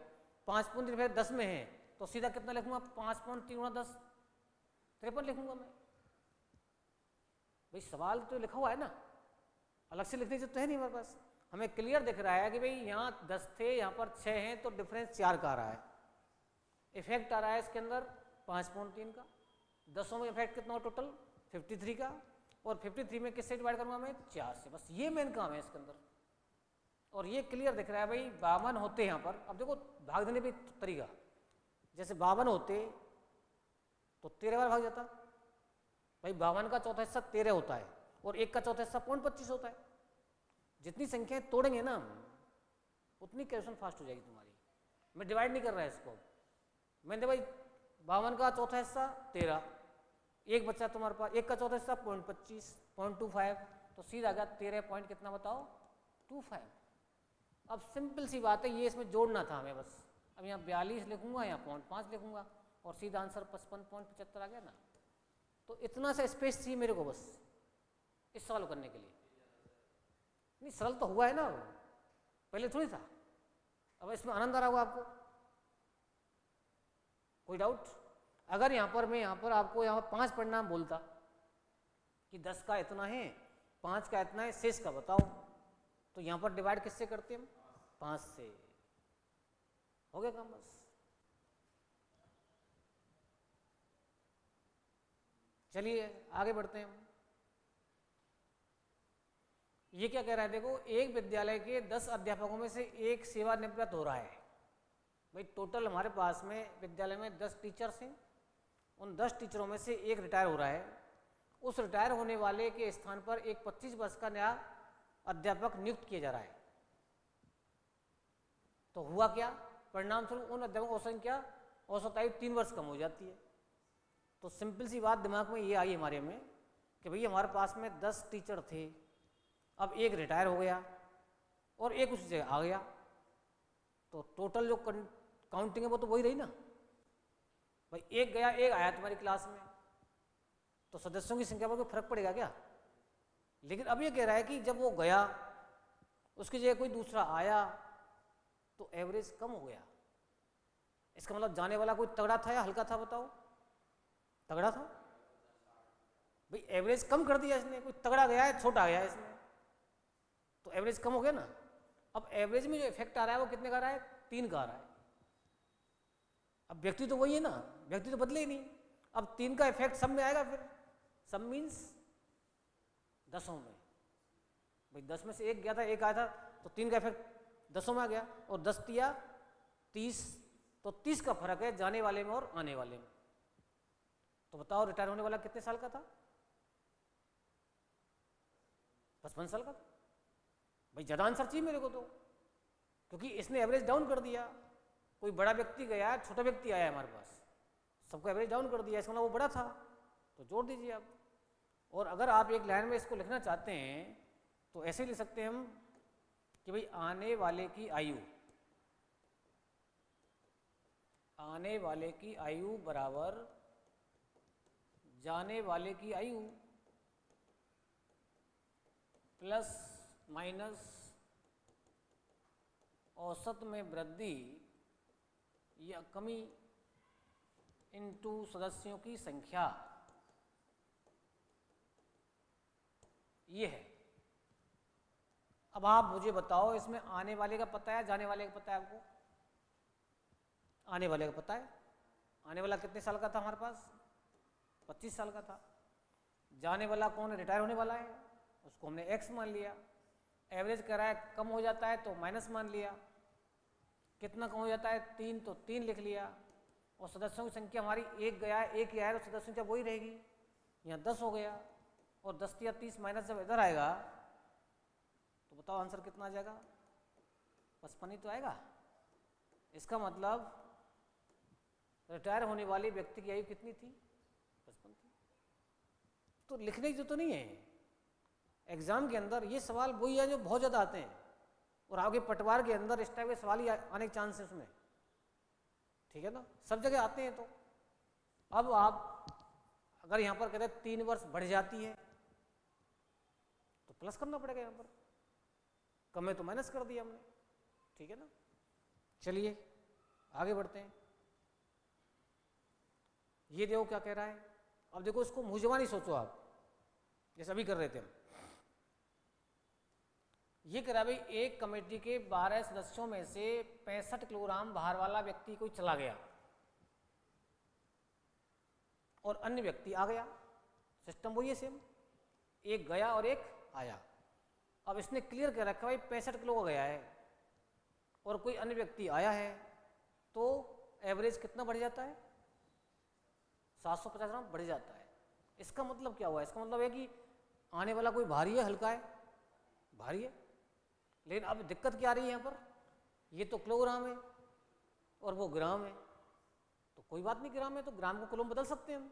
5.3 इफेक्ट 10 में है तो सीधा कितना लिखूंगा? 5.3 गुणा 10, 53 लिखूंगा मैं। भाई सवाल तो लिखा हुआ है ना, अलग से लिखने से तो है नहीं हमारे पास। हमें क्लियर दिख रहा है कि भाई यहाँ 10 थे, यहाँ पर 6 हैं, तो डिफरेंस 4 का आ रहा है। इफेक्ट आ रहा है इसके अंदर 5.3 का। 10 में इफेक्ट कितना हो टोटल? 53 का। और 53 में किससे डिवाइड करूंगा मैं? 4 से। बस ये मेन काम है इसके अंदर। और ये क्लियर दिख रहा है भाई 52 होते यहाँ पर। अब देखो भाग देने भी तरीका, जैसे 52 होते तो 13 बार भाग जाता। भाई 52 का चौथा हिस्सा 13 होता है और 1 का चौथा हिस्सा 0.25 होता है। जितनी संख्याएं तोड़ेंगे ना उतनी कैलकुलेशन फास्ट हो जाएगी तुम्हारी। मैं डिवाइड नहीं कर रहा है इसको, मैंने भाई 52 का चौथा हिस्सा 13, एक बच्चा तुम्हारे पास, एक का चौथा हिस्सा 0.25, 0.25, तो सीधा आ गया 13 पॉइंट कितना बताओ 25। अब सिंपल सी बात है, ये इसमें जोड़ना था हमें बस। अब यहाँ 42 लिखूंगा, यहाँ 0.5 लिखूंगा और सीधा आंसर 55.75 आ गया ना। तो इतना सा स्पेस चाहिए मेरे को बस इस सवाल करने के लिए। नहीं सरल तो हुआ है ना, पहले थोड़ी था। अब इसमें आनंद आ रहा होगा आपको, कोई डाउट? अगर यहाँ पर मैं यहाँ पर आपको यहाँ पर 5 परिणाम बोलता कि 10 का इतना है, 5 का इतना है, शेष का बताओ, तो यहाँ पर डिवाइड किससे करते हैं हम? 5 से। हो गया काम बस। चलिए आगे बढ़ते हैं हम। ये क्या कह रहा है देखो, एक विद्यालय के 10 अध्यापकों में से एक सेवानिवृत्त हो रहा है। भाई टोटल हमारे पास में विद्यालय में 10 टीचर्स हैं, उन 10 टीचरों में से एक रिटायर हो रहा है। उस रिटायर होने वाले के स्थान पर एक 25 वर्ष का नया अध्यापक नियुक्त किया जा रहा है। तो हुआ क्या, परिणाम स्वरूप उन अध्यापकों की संख्या औसत आयु 3 वर्ष कम हो जाती है। तो सिंपल सी बात दिमाग में ये आई हमारे में कि भाई हमारे पास में 10 टीचर थे, अब एक रिटायर हो गया और एक उसी जगह आ गया, तो टोटल जो काउंटिंग है वो तो वही रही ना। भाई एक गया एक आया तुम्हारी क्लास में, तो सदस्यों की संख्या पर कोई फर्क पड़ेगा क्या? लेकिन अब ये कह रहा है कि जब वो गया उसकी जगह कोई दूसरा आया तो एवरेज कम हो गया। इसका मतलब जाने वाला कोई तगड़ा था या हल्का था बताओ? तगड़ा था। भाई एवरेज कम कर दिया इसने, कोई तगड़ा गया है छोटा गया है इसमें, तो एवरेज कम हो गया ना। अब एवरेज में जो इफेक्ट आ रहा है वो कितने का आ रहा है? 3 का आ रहा है। अब व्यक्ति तो वही है ना, व्यक्ति तो बदले ही नहीं। अब 3 का इफेक्ट सब में आएगा, फिर सब मीन्स 10 में। भाई 10 में से एक गया था एक आया था, तो 3 का इफेक्ट 10 में आ गया, और 10 तिया 30, तो 30 का फर्क है जाने वाले में और आने वाले में। तो बताओ रिटायर होने वाला कितने साल का था? 55 साल का था। भाई ज़्यादा आंसर चाहिए मेरे को तो, क्योंकि इसने एवरेज डाउन कर दिया। कोई बड़ा व्यक्ति गया, छोटा व्यक्ति आया हमारे पास, सबको एवरेज डाउन कर दिया, इसका मतलब वो बड़ा था, तो जोड़ दीजिए आप। और अगर आप एक लाइन में इसको लिखना चाहते हैं तो ऐसे लिख सकते हैं हम कि भाई आने वाले की आयु बराबर जाने वाले की आयु प्लस माइनस औसत में वृद्धि या कमी इनटू सदस्यों की संख्या, ये है। अब आप मुझे बताओ, इसमें आने वाले का पता है जाने वाले का पता है आपको? आने वाले का पता है। आने वाला कितने साल का था हमारे पास? 25 साल का था। जाने वाला कौन है? रिटायर होने वाला है, उसको हमने x मान लिया। एवरेज कर रहा है कम हो जाता है तो माइनस मान लिया। कितना कम हो जाता है? 3, तो 3 लिख लिया। और सदस्यों की संख्या हमारी एक गया है एक ही आया, तो सदस्यों की संख्या वही रहेगी। यहाँ 10 हो गया, और 10 या 30 माइनस जब इधर आएगा तो बताओ आंसर कितना आ जाएगा? 55 ही तो आएगा। इसका मतलब रिटायर होने वाले व्यक्ति की आयु कितनी थी? 55 थी। तो लिखने की तो नहीं है। एग्जाम के अंदर ये सवाल वही है जो बहुत ज़्यादा आते हैं, और आगे पटवार के अंदर इस टाइप के सवाल ही आने के चांस है उसमें, ठीक है ना, सब जगह आते हैं। तो अब आप अगर यहाँ पर कहते हैं 3 वर्ष बढ़ जाती है तो प्लस करना पड़ेगा, यहाँ पर कम है तो माइनस कर दिया हमने, ठीक है ना। चलिए आगे बढ़ते हैं। ये देखो क्या कह रहा है। अब देखो इसको मुँह ज़बानी सोचो आप, जैसे अभी कर रहे थे हम। ये कह रहा है भाई एक कमेटी के 12 सदस्यों में से 65 किलोग्राम भार वाला व्यक्ति कोई चला गया और अन्य व्यक्ति आ गया। सिस्टम वही है सेम, एक गया और एक आया। अब इसने क्लियर कर रखा है भाई 65 किलो का गया है और कोई अन्य व्यक्ति आया है, तो एवरेज कितना बढ़ जाता है? 750 ग्राम बढ़ जाता है। इसका मतलब क्या हुआ? इसका मतलब है कि आने वाला कोई भारी है हल्का है? भारी है। लेकिन अब दिक्कत क्या आ रही है यहाँ पर? ये तो किलोग्राम है और वो ग्राम है, तो कोई बात नहीं, ग्राम में तो ग्राम को किलो में बदल सकते हैं हम।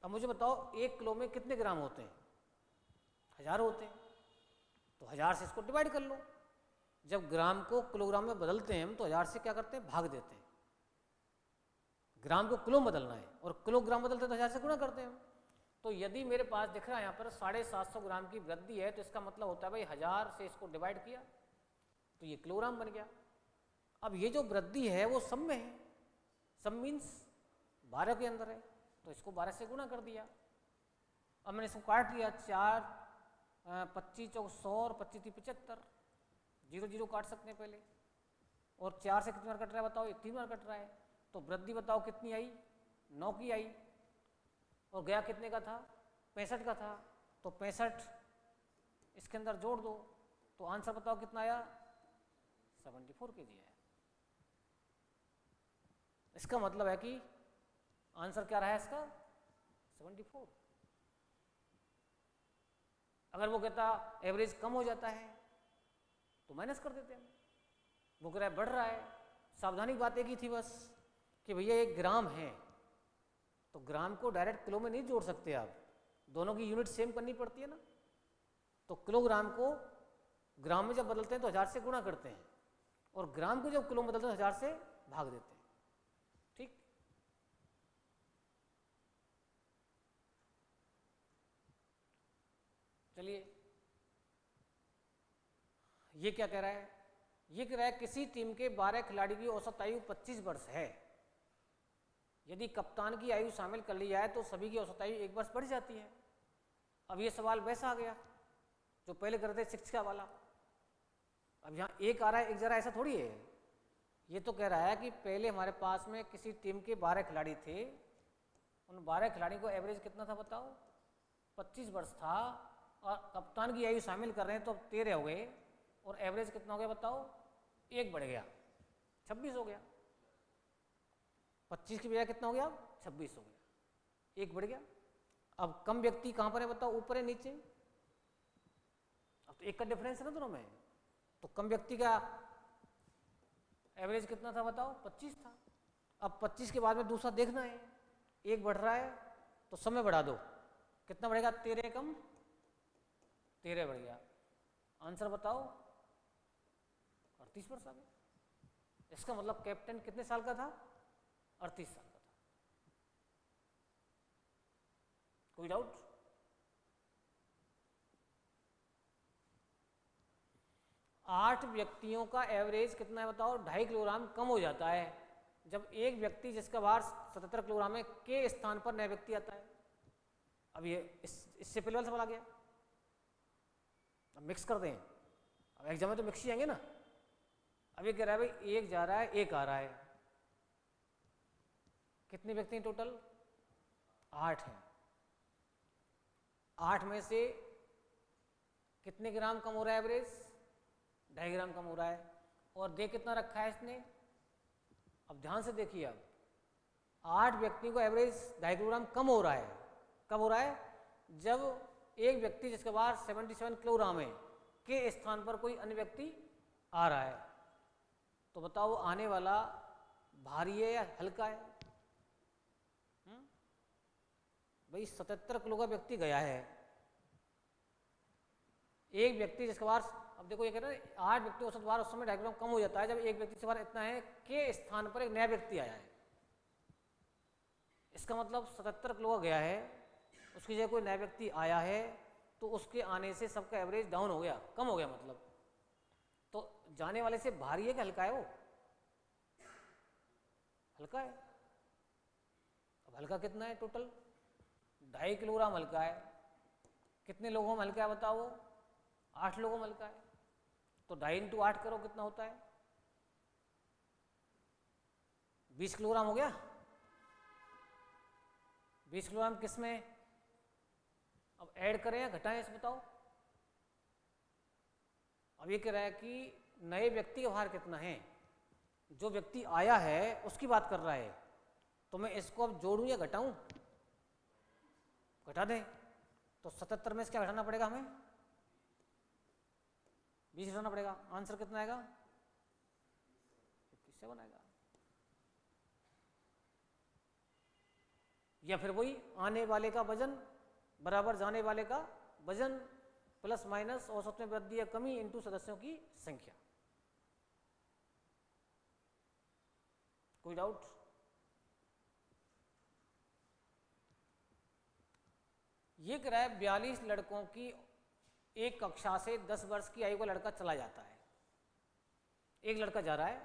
अब मुझे बताओ 1 किलो में कितने ग्राम होते हैं? 1000 होते हैं, तो 1000 से इसको डिवाइड कर लो। जब ग्राम को किलोग्राम में बदलते हैं हम तो 1000 से क्या करते हैं, भाग देते हैं। ग्राम को किलो में बदलना है और किलोग्राम बदलते हैं तो 1000 से गुणा करते हैं हम। तो यदि मेरे पास दिख रहा है यहाँ पर 750 ग्राम की वृद्धि है, तो इसका मतलब होता है भाई 1000 से इसको डिवाइड किया तो ये किलोग्राम बन गया। अब ये जो वृद्धि है वो सम में है, सम मीन्स 12 के अंदर है, तो इसको 12 से गुणा कर दिया। अब मैंने इसको काट लिया, 4 25 चौक 100 और 25 3 75, 0 0 काट सकते हैं पहले। और 4 से कितनी बार कट रहा है बताओ, ये 3 बार कट रहा है। तो वृद्धि बताओ कितनी आई, 9 की आई। और गया कितने का था, 65 का था, तो 65 इसके अंदर जोड़ दो तो आंसर बताओ कितना आया, 74 kg आया। इसका मतलब है कि आंसर क्या रहा है इसका, 74। अगर वो कहता एवरेज कम हो जाता है तो माइनस कर देते हैं। वो कह रहा है बढ़ रहा है, सावधानी बात एक ही थी बस कि भैया 1 ग्राम है तो ग्राम को डायरेक्ट किलो में नहीं जोड़ सकते आप, दोनों की यूनिट सेम करनी पड़ती है ना। तो किलोग्राम को ग्राम में जब बदलते हैं तो 1000 से गुणा करते हैं और ग्राम को जब किलो में बदलते हैं तो 1000 से भाग देते हैं। ठीक, चलिए ये क्या कह रहा है, ये कह रहा है किसी टीम के 12 खिलाड़ी की औसत आयु 25 वर्ष है। यदि कप्तान की आयु शामिल कर ली जाए तो सभी की औसत आयु 1 वर्ष बढ़ जाती है। अब ये सवाल वैसा आ गया जो पहले कर रहे थे शिक्षा वाला। अब यहाँ एक आ रहा है, एक जरा, ऐसा थोड़ी है। ये तो कह रहा है कि पहले हमारे पास में किसी टीम के 12 खिलाड़ी थे, उन 12 खिलाड़ियों को एवरेज कितना था बताओ, 25 वर्ष था, और कप्तान की आयु शामिल कर रहे हैं तो अब 13 हो गए, और एवरेज कितना हो गया बताओ, 1 बढ़ गया, 26 हो गया। 25 की बजाय कितना हो गया, 26 हो गया, 1 बढ़ गया। अब कम व्यक्ति कहाँ पर है बताओ, ऊपर है नीचे? अब तो 1 का डिफरेंस है ना दोनों में, तो कम व्यक्ति का एवरेज कितना था बताओ, 25 था। अब 25 के बाद में दूसरा देखना है, 1 बढ़ रहा है तो समय बढ़ा दो, कितना बढ़ेगा, 13 कम 13 बढ़ गया। आंसर बताओ, 38 वर्ष आ गया। इसका मतलब कैप्टन कितने साल का था, 38 साल का था। कोई डाउट? आठ व्यक्तियों का एवरेज कितना है बताओ, 2.5 किलोग्राम कम हो जाता है जब एक व्यक्ति जिसका भार 77 किलोग्राम है के स्थान पर नया व्यक्ति आता है। अब ये इससे पहले वाला सवाल आ गया। अब मिक्स कर दें, अब एग्जाम में तो मिक्स ही आएंगे ना। अब ये कह रहा है भाई 1 जा रहा है 1 आ रहा है, कितने व्यक्ति हैं टोटल, 8 हैं। 8 में से कितने ग्राम कम हो रहा है एवरेज, 2.5 ग्राम कम हो रहा है। और दे कितना रखा है इसने, अब ध्यान से देखिए, अब 8 व्यक्तियों को एवरेज 2.5 किलोग्राम कम हो रहा है। कब हो रहा है, जब एक व्यक्ति जिसके भार 77 किलोग्राम है के स्थान पर कोई अन्य व्यक्ति आ रहा है। तो बताओ आने वाला भारी है या हल्का है? भाई 77 किलो का व्यक्ति गया है, एक व्यक्ति जिसका भार, अब देखो ये कह रहे हैं 8 व्यक्ति औसत भार उस समय 2.5 किलो कम हो जाता है जब एक व्यक्ति से भार इतना है के स्थान पर एक नया व्यक्ति आया है। इसका मतलब 77 किलो का गया है, उसकी जगह कोई नया व्यक्ति आया है, तो उसके आने से सबका एवरेज डाउन हो गया, कम हो गया। मतलब तो जाने वाले से भारी है कि हल्का है? वो हल्का है। अब हल्का कितना है टोटल, 2.5 किलोग्राम हल्का है। कितने लोगों में हल्का है बताओ, वो 8 लोगों में हल्का है। तो 2.5 × 8 करो, कितना होता है, 20 किलोग्राम हो गया। 20 किलोग्राम किस में, अब ऐड करें या घटाएं इसे बताओ। अब ये कह रहा है कि नए व्यक्ति का भार कितना है, जो व्यक्ति आया है उसकी बात कर रहा है। तो मैं इसको अब जोड़ूं या घटाऊं, घटा दें। तो 77 में से क्या घटाना पड़ेगा हमें, 20 घटाना पड़ेगा। आंसर कितना आएगा, 57 आएगा। या फिर वही आने वाले का वजन बराबर जाने वाले का वजन प्लस माइनस औसत में वृद्धि या कमी इंटू सदस्यों की संख्या। कोई डाउट? ये कह रहा है 42 लड़कों की एक कक्षा से 10 वर्ष की आयु का लड़का चला जाता है। एक लड़का जा रहा है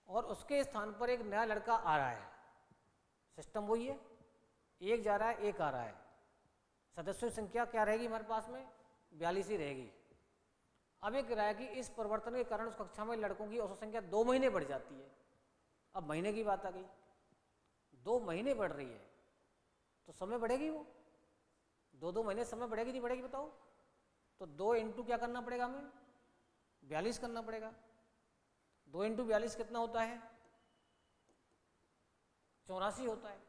और उसके स्थान पर एक नया लड़का आ रहा है। सिस्टम वही है, एक जा रहा है एक आ रहा है। सदस्यों की संख्या क्या रहेगी हमारे पास में? 42 ही रहेगी। अब एक रहा है कि इस परिवर्तन के कारण उस कक्षा में लड़कों की औसत संख्या 2 महीने बढ़ जाती है। अब महीने की बात आ गई, 2 महीने बढ़ रही है तो समय बढ़ेगी, वो 2-2 महीने समय बढ़ेगी नहीं बढ़ेगी बताओ? तो 2 इंटू क्या करना पड़ेगा हमें? 42 करना पड़ेगा। 2 इंटू 42 कितना होता है? 84 होता है।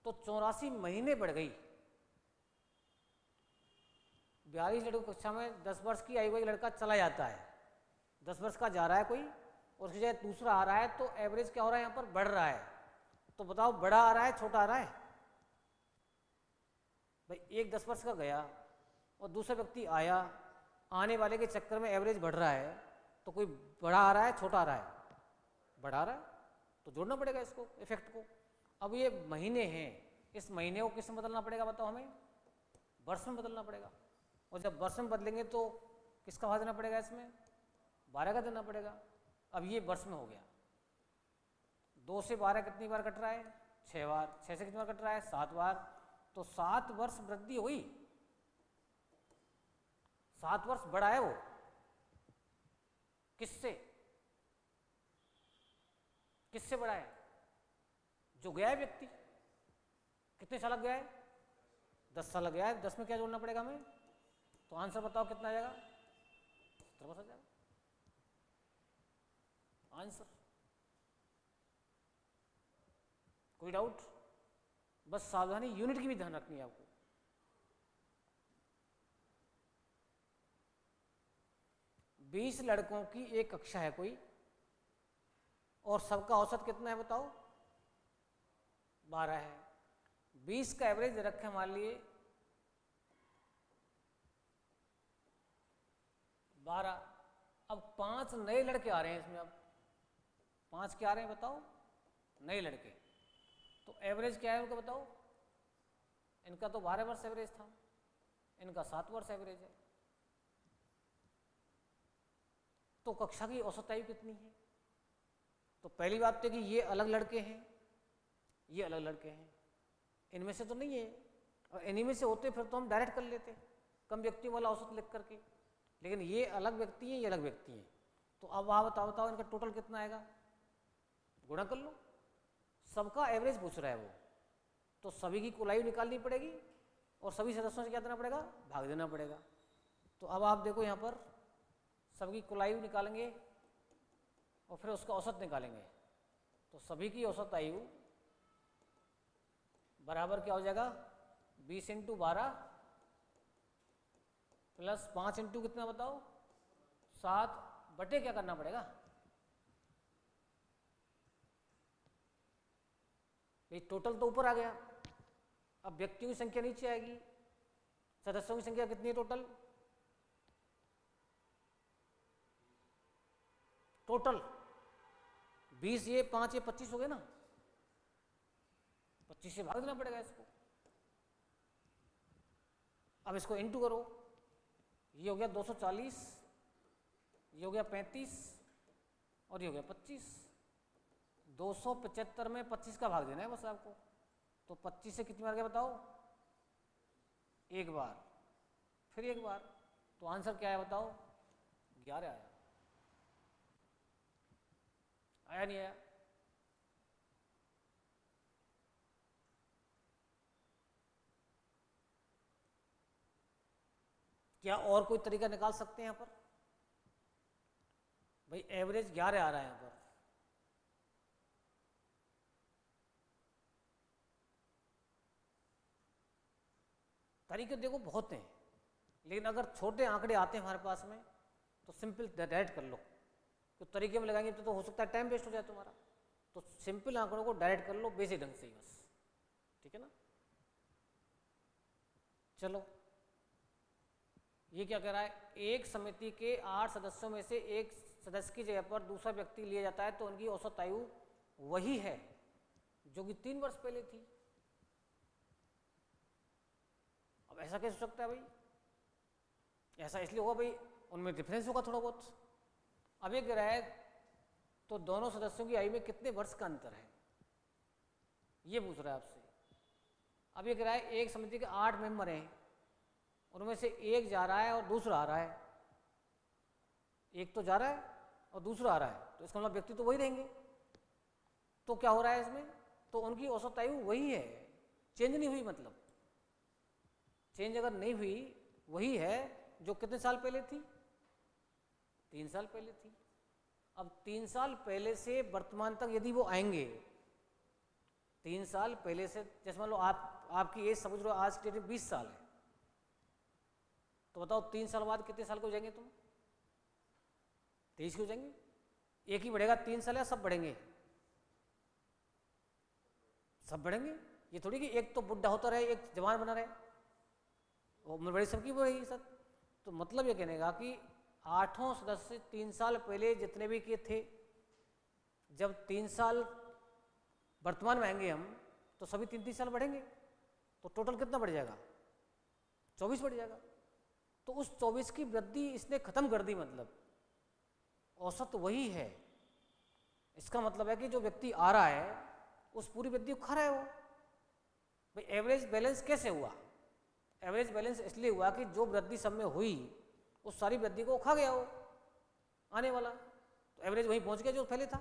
तो 84 महीने बढ़ गई। 42 लड़कों की कक्षा में 10 वर्ष की आयु का लड़का चला जाता है, 10 वर्ष का जा रहा है कोई और उसकी जगह दूसरा आ रहा है, तो एवरेज क्या हो रहा है? यहाँ पर बढ़ रहा है। तो बताओ बड़ा आ रहा है छोटा आ रहा है? भाई एक 10 वर्ष का गया और दूसरा व्यक्ति आया, आने वाले के चक्कर में एवरेज बढ़ रहा है, तो कोई बड़ा आ रहा है छोटा आ रहा है? बड़ा आ रहा है, तो जोड़ना पड़ेगा इसको, इफेक्ट को। अब ये महीने हैं, इस महीने को किस में बदलना पड़ेगा बताओ हमें? वर्ष में बदलना पड़ेगा। और जब वर्ष में बदलेंगे तो किसका भाग देना पड़ेगा इसमें? 12 का देना पड़ेगा। अब ये वर्ष में हो गया। 2 से 12 कितनी बार कट रहा है? 6 बार। 6 से कितनी बार कट रहा है? 7 बार। तो 7 वर्ष वृद्धि हुई, 7 वर्ष बढ़ा है वो। किससे? किससे बढ़ा है? जो गया है व्यक्ति। कितने साल लग गया है? 10 साल लग गया है। 10 में क्या जोड़ना पड़ेगा हमें? तो आंसर बताओ कितना आ जाएगा? 17 वर्ष आ जाएगा आंसर। कोई डाउट? बस सावधानी यूनिट की भी ध्यान रखनी है आपको। बीस लड़कों की एक कक्षा है कोई और सबका औसत कितना है बताओ? 12 है। 20 का एवरेज रखे हमारे लिए 12। अब 5 नए लड़के आ रहे हैं इसमें। अब 5 क्या आ रहे हैं बताओ? नए लड़के। तो एवरेज क्या है उनका बताओ? इनका तो 12 वर्ष एवरेज था, इनका 7 वर्ष एवरेज है। तो कक्षा की औसत आयु कितनी है? तो पहली बात तो कि ये अलग लड़के हैं, ये अलग लड़के हैं, इनमें से तो नहीं है। और इन्हीं में से होते फिर तो हम डायरेक्ट कर लेते कम व्यक्तियों वाला औसत लिख करके। लेकिन ये अलग व्यक्ति हैं, ये अलग व्यक्ति हैं। तो अब आप बताओ इनका टोटल कितना आएगा? गुणा कर लो। सबका एवरेज पूछ रहा है वो, तो सभी की कुल आयु निकालनी पड़ेगी और सभी सदस्यों से क्या देना पड़ेगा? भाग देना पड़ेगा। तो अब आप देखो यहाँ पर सबकी कुल आयु निकालेंगे और फिर उसका औसत निकालेंगे। तो सभी की औसत आयु बराबर क्या हो जाएगा? 20 इंटू 12 प्लस 5 इंटू कितना बताओ? 7 बटे क्या करना पड़ेगा? भाई टोटल तो ऊपर आ गया, अब व्यक्तियों की संख्या नीचे आएगी। सदस्यों की संख्या कितनी है टोटल? टोटल 20 ये 5 ये 25 हो गए ना। 25 से भाग देना पड़ेगा इसको। अब इसको इंटू करो, ये हो गया 240, ये हो गया 35 और ये हो गया 25। 275 में 25 का भाग देना है बस आपको। तो 25 से कितनी बार गया बताओ? एक बार, फिर एक बार। तो आंसर क्या है बताओ? 11 आया। आया नहीं आया? क्या और कोई तरीका निकाल सकते हैं यहाँ पर? भाई एवरेज 11 आ रहा है यहाँ पर। तरीके देखो बहुत हैं, लेकिन अगर छोटे आंकड़े आते हैं हमारे पास में तो सिंपल डायरेक्ट कर लो। तो तरीके में लगाएंगे तो हो सकता है टाइम वेस्ट हो जाए तुम्हारा। तो सिंपल आंकड़ों को डायरेक्ट कर लो बेसिक ढंग से ही बस। ठीक। ठीक है ना। चलो ये क्या कह रहा है, एक समिति के 8 सदस्यों में से एक सदस्य की जगह पर दूसरा व्यक्ति लिया जाता है तो उनकी औसत आयु वही है जो कि 3 वर्ष पहले थी। अब ऐसा कैसे हो सकता है भाई, ऐसा इसलिए होगा भाई उनमें डिफरेंस होगा थोड़ा बहुत। अब ये कह रहा है तो दोनों सदस्यों की आयु में कितने वर्ष का अंतर है, ये पूछ रहा है आपसे। अब ये कह रहा है एक समिति के 8 मेंबर हैं, उनमें से एक जा रहा है और दूसरा आ रहा है। एक तो जा रहा है और दूसरा आ रहा है, तो इसका मतलब व्यक्ति तो वही रहेंगे। तो क्या हो रहा है इसमें, तो उनकी औसत आयु वही है, चेंज नहीं हुई। मतलब चेंज अगर नहीं हुई, वही है जो कितने साल पहले थी, 3 साल पहले थी। अब 3 साल पहले से वर्तमान तक यदि वो आएंगे, 3 साल पहले से, जैसे मान लो आपकी एज समझ लो आज की डेट में 20 साल है, तो बताओ 3 साल बाद कितने साल के हो जाएंगे तुम, 23 के हो जाएंगे। एक ही बढ़ेगा 3 साल या सब बढ़ेंगे, सब बढ़ेंगे। ये थोड़ी कि एक तो बुढ़ा होता रहे एक जवान बना रहे, उम्र बड़ी सबकी बढ़ेगी सर। तो मतलब ये कहने का कि 8 सदस्य 3 साल पहले जितने भी किए थे, जब 3 साल वर्तमान में आएंगे हम तो सभी 3-3 साल बढ़ेंगे, तो टोटल कितना बढ़ जाएगा, 24 बढ़ जाएगा। तो उस 24 की वृद्धि इसने खत्म कर दी, मतलब औसत वही है। इसका मतलब है कि जो व्यक्ति आ रहा है उस पूरी वृद्धि को खा रहा है वो। भाई एवरेज बैलेंस कैसे हुआ, एवरेज बैलेंस इसलिए हुआ कि जो वृद्धि सब में हुई उस सारी वृद्धि को खा गया वो आने वाला, तो एवरेज वहीं पहुंच गया जो पहले था।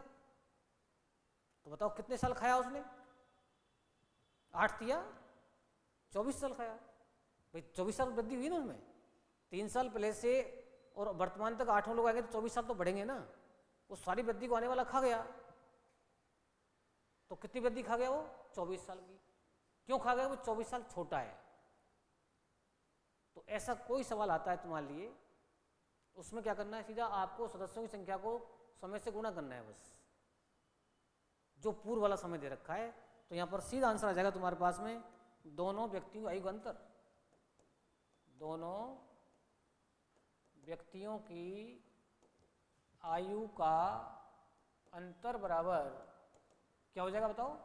तो बताओ कितने साल खाया उसने, 8 या 24 साल खाया। भाई 24 साल वृद्धि हुई ना उसमें, 3 साल पहले से और वर्तमान तक 8 लोग आएंगे तो 24 साल तो बढ़ेंगे ना, उस सारी वृद्धि को आने वाला खा गया। तो कितनी वृद्धि खा गया वो, 24 साल की। क्यों खा गया, वो 24 साल छोटा है। तो ऐसा कोई सवाल आता है तुम्हारे लिए, उसमें क्या करना है, सीधा आपको सदस्यों की संख्या को समय से गुणा करना है बस, जो पूर्व वाला समय दे रखा है। तो यहां पर सीधा आंसर आ जाएगा तुम्हारे पास में, दोनों व्यक्तियों की आयु का अंतर, दोनों व्यक्तियों की आयु का अंतर बराबर क्या हो जाएगा बताओ,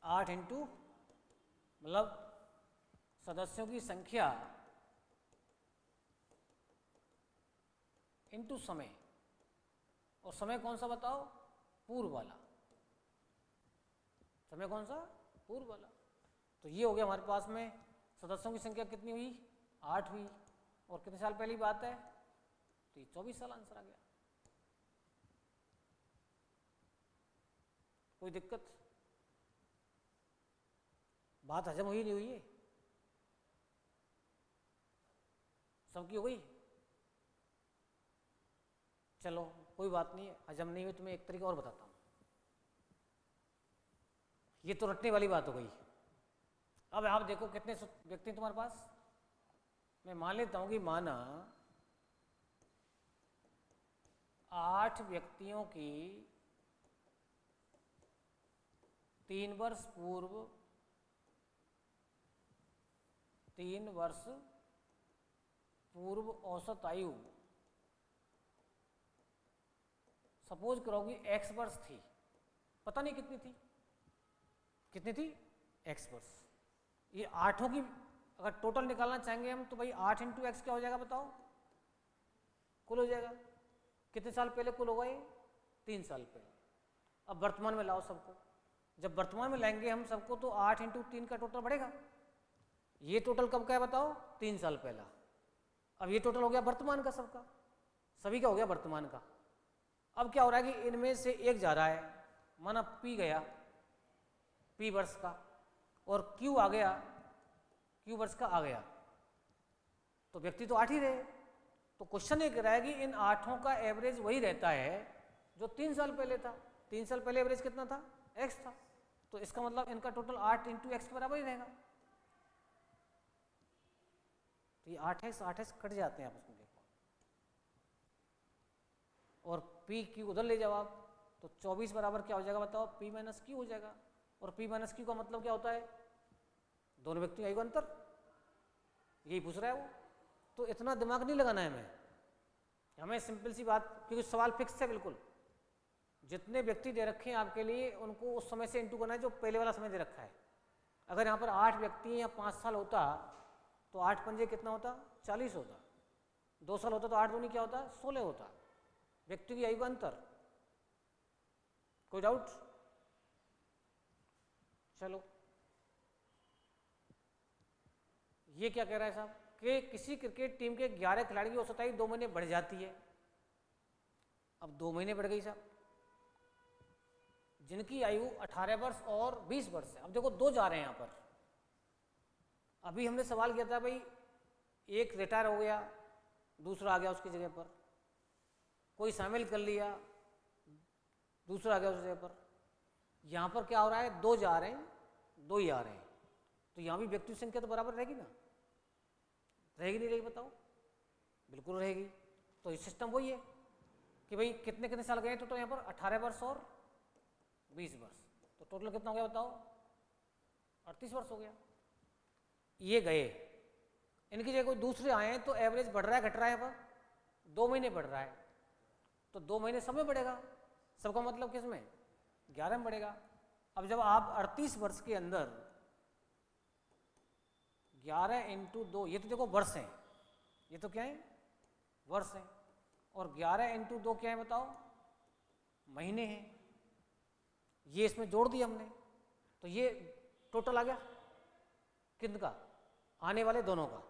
8 इंटू मतलब सदस्यों की संख्या इंटू समय, और समय कौन सा बताओ, पूर्व वाला। समय कौन सा, पूर्व वाला। तो ये हो गया हमारे पास में सदस्यों की संख्या कितनी हुई, 8 हुई, और कितने साल पहली बात है, तो ये 24 साल आंसर आ गया। कोई दिक्कत, बात हजम हुई नहीं हुई है, सबकी हो गई। चलो कोई बात नहीं है, हजम नहीं हुई, तुम्हें एक तरीका और बताता हूं। ये तो रटने वाली बात हो गई। अब आप देखो कितने व्यक्ति हैं तुम्हारे पास, मैं मान लेता हूं कि माना 8 व्यक्तियों की 3 वर्ष पूर्व, 3 वर्ष पूर्व औसत आयु सपोज करोगी x वर्ष थी, पता नहीं कितनी थी, कितनी थी, x वर्ष। ये 8 की अगर टोटल निकालना चाहेंगे हम तो भाई 8 इंटू एक्स क्या हो जाएगा बताओ, कुल हो जाएगा। कितने साल पहले कुल होगा ये, 3 साल पहले। अब वर्तमान में लाओ सबको, जब वर्तमान में लाएंगे हम सबको तो 8 इंटू 3 का टोटल बढ़ेगा। ये टोटल कब का है बताओ, 3 साल पहला। अब ये टोटल हो गया वर्तमान का, सबका सभी का हो गया वर्तमान का। अब क्या हो रहा है कि इनमें से एक जा रहा है, माना P गया, P वर्ष का, और Q आ गया, Q वर्ष का आ गया, तो व्यक्ति तो 8 ही रहे। तो क्वेश्चन ये कह रहा है कि इन 8 का एवरेज वही रहता है जो 3 साल पहले था। 3 साल पहले एवरेज कितना था, x था, तो इसका मतलब इनका टोटल 8 इंटू एक्स के बराबर ही रहेगा। तो ये 8x कट जाते हैं आपस में, देखो, और P Q उधर ले जाओ आप, तो 24 बराबर क्या हो जाएगा बताओ, P माइनस Q हो जाएगा। और P माइनस Q का मतलब क्या होता है? दोनों व्यक्तियों की आयु का अंतर, यही पूछ रहा है वो। तो इतना दिमाग नहीं लगाना है हमें सिंपल सी बात, क्योंकि सवाल फिक्स है बिल्कुल। जितने व्यक्ति दे रखे हैं आपके लिए उनको उस समय से इंटू करना है जो पहले वाला समय दे रखा है। अगर यहाँ पर 8 व्यक्ति या 5 साल होता तो 8 पंजे कितना होता? 40 होता। 2 साल होता तो 8 दूनी क्या होता? 16 होता। व्यक्ति की आयु का अंतर। कोई डाउट? चलो, ये क्या कह रहा है साहब कि किसी क्रिकेट टीम के 11 खिलाड़ी की औसत आयु 2 महीने बढ़ जाती है। अब 2 महीने बढ़ गई साहब, जिनकी आयु 18 वर्ष और 20 वर्ष है। अब देखो 2 जा रहे हैं यहाँ पर। अभी हमने सवाल किया था भाई, एक रिटायर हो गया, दूसरा आ गया उसकी जगह पर, कोई शामिल कर लिया, दूसरा आ गया उस जगह पर। यहाँ पर क्या हो रहा है? 2 जा रहे हैं, 2 ही आ रहे हैं, तो यहाँ भी व्यक्ति संख्या तो बराबर रहेगी ना? रहेगी नहीं रहेगी बताओ? बिल्कुल रहेगी। तो ये सिस्टम वही है कि भाई कितने कितने साल गए तो यहाँ पर 18 वर्ष और 20 वर्ष, तो टोटल कितना हो गया बताओ? 38 वर्ष हो गया। ये गए, इनकी जगह कोई दूसरे आए हैं तो एवरेज बढ़ रहा है घट रहा है? पर 2 महीने बढ़ रहा है, तो 2 महीने सब में बढ़ेगा। सबका मतलब किस में? 11 में बढ़ेगा। अब जब आप 38 वर्ष के अंदर 11 इंटू 2, ये तो देखो वर्ष हैं, ये तो क्या है? वर्ष हैं। और 11 इंटू 2 क्या है बताओ? महीने हैं। ये इसमें जोड़ दिया हमने, तो ये टोटल आ गया किन का? आने वाले दोनों का।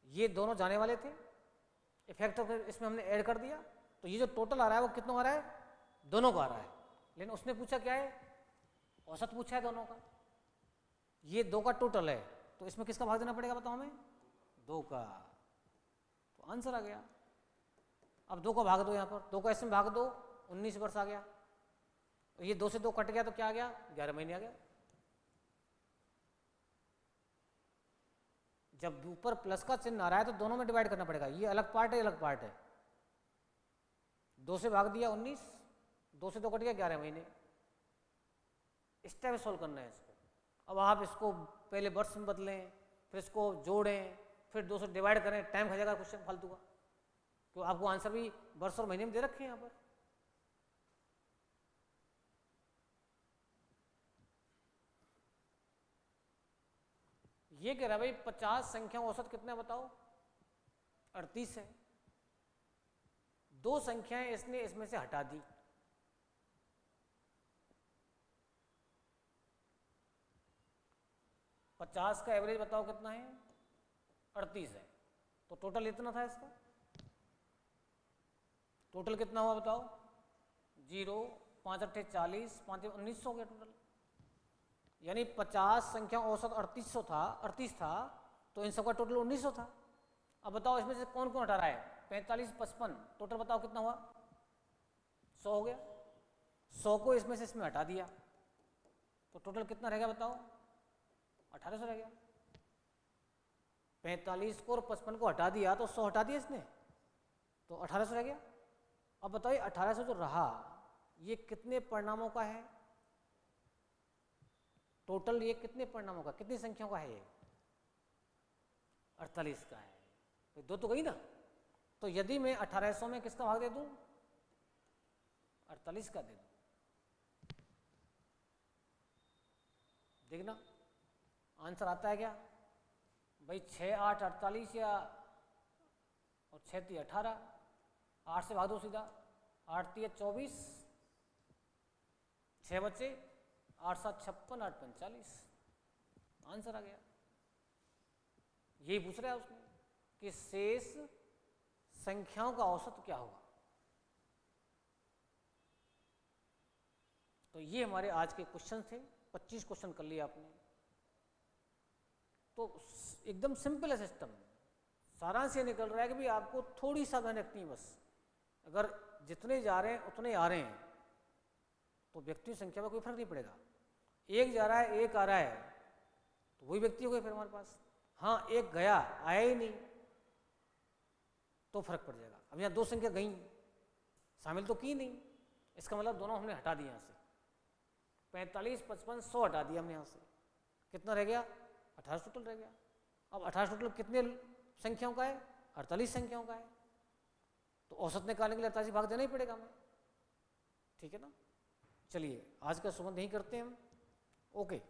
ये दोनों जाने वाले थे, इफेक्ट इसमें हमने ऐड कर दिया, तो ये जो टोटल आ रहा है वो कितना आ रहा है? दोनों का आ रहा है। लेकिन उसने पूछा क्या है? औसत पूछा है दोनों का। ये 2 का टोटल है, तो इसमें किसका भाग देना पड़ेगा बताओ हमें? 2 का। तो आंसर आ गया। अब 2 का भाग दो, यहाँ पर 2 का इसमें भाग दो, 19 वर्ष आ गया। तो ये 2 से 2 कट गया तो क्या आ गया? 11 महीने आ गया। जब ऊपर प्लस का चिन्ह आ रहा है तो दोनों में डिवाइड करना पड़ेगा। ये अलग पार्ट है, अलग पार्ट है। 2 से भाग दिया 19, 2 से 2 कट गया 11 महीने। इस टाइप सॉल्व करना है इसको। अब आप इसको पहले वर्ष में बदलें, फिर इसको जोड़ें, फिर 2 से डिवाइड करें, टाइम खा जाएगा क्वेश्चन फालतू का। तो आपको आंसर भी वर्ष और महीने में दे रखे हैं यहाँ पर। ये कह रहा है भाई 50 संख्या औसत कितना बताओ? 38 है। 2 संख्याएं इसने इसमें से हटा दी, पचास का एवरेज बताओ कितना है? 38 है। तो टोटल इतना था इसका। टोटल कितना हुआ बताओ? 0, 5 अट्ठे 40, 5 1900 हो गया टोटल। यानी 50 संख्या औसत 38 था, तो इन सबका टोटल 1900 था। अब बताओ इसमें से कौन कौन हटा रहा है? 45, 55, टोटल बताओ कितना हुआ? 100 हो गया। 100 को इसमें से इसमें हटा दिया, तो टोटल कितना रह गया बताओ? 1800 रह गया। 45 को और 55 को हटा दिया तो 100 हटा दिया इसने, तो 1800 रह गया। अब बताइए 1800 जो रहा ये कितने परिणामों का है? टोटल ये कितने परिणामों का, कितनी संख्याओं का है? ये 48 का है। तो 2 तो गई ना। तो यदि मैं 1800 में किसका भाग दे दूं? 48 का दे दूं, देखना आंसर आता है क्या भाई? 6, 8, 48 या और 6, 3, 18, 8 से भाग दो सीधा। 8, 3, 24, 6 बच्चे, 8, 7, 56, 8, 45, आंसर आ गया। यही पूछ रहा है उसने कि शेष संख्याओं का औसत क्या होगा। तो ये हमारे आज के क्वेश्चन थे। 25 क्वेश्चन कर लिया आपने। तो एकदम सिंपल है सिस्टम। सारांश ये निकल रहा है कि भाई आपको थोड़ी सा मेहनत रखनी है बस। अगर जितने जा रहे हैं उतने आ रहे हैं तो व्यक्ति संख्या में कोई फर्क नहीं पड़ेगा। एक जा रहा है, एक आ रहा है, तो वही व्यक्ति हो गए फिर हमारे पास। हाँ, एक गया, आया ही नहीं, तो फर्क पड़ जाएगा। अब यहाँ 2 संख्या गई, शामिल तो की नहीं, इसका मतलब दोनों हमने हटा दिए यहाँ से। 45, 55, 100 हटा दिया हमने यहाँ से, कितना रह गया? 28 टोटल रह गया। अब 28 टोटल कितने संख्याओं का है? 48 संख्याओं का है। तो औसत निकालने के लिए 48 भाग देना ही पड़ेगा हमें, ठीक है ना। चलिए आज का संबंध यही करते हैं हम। ओके।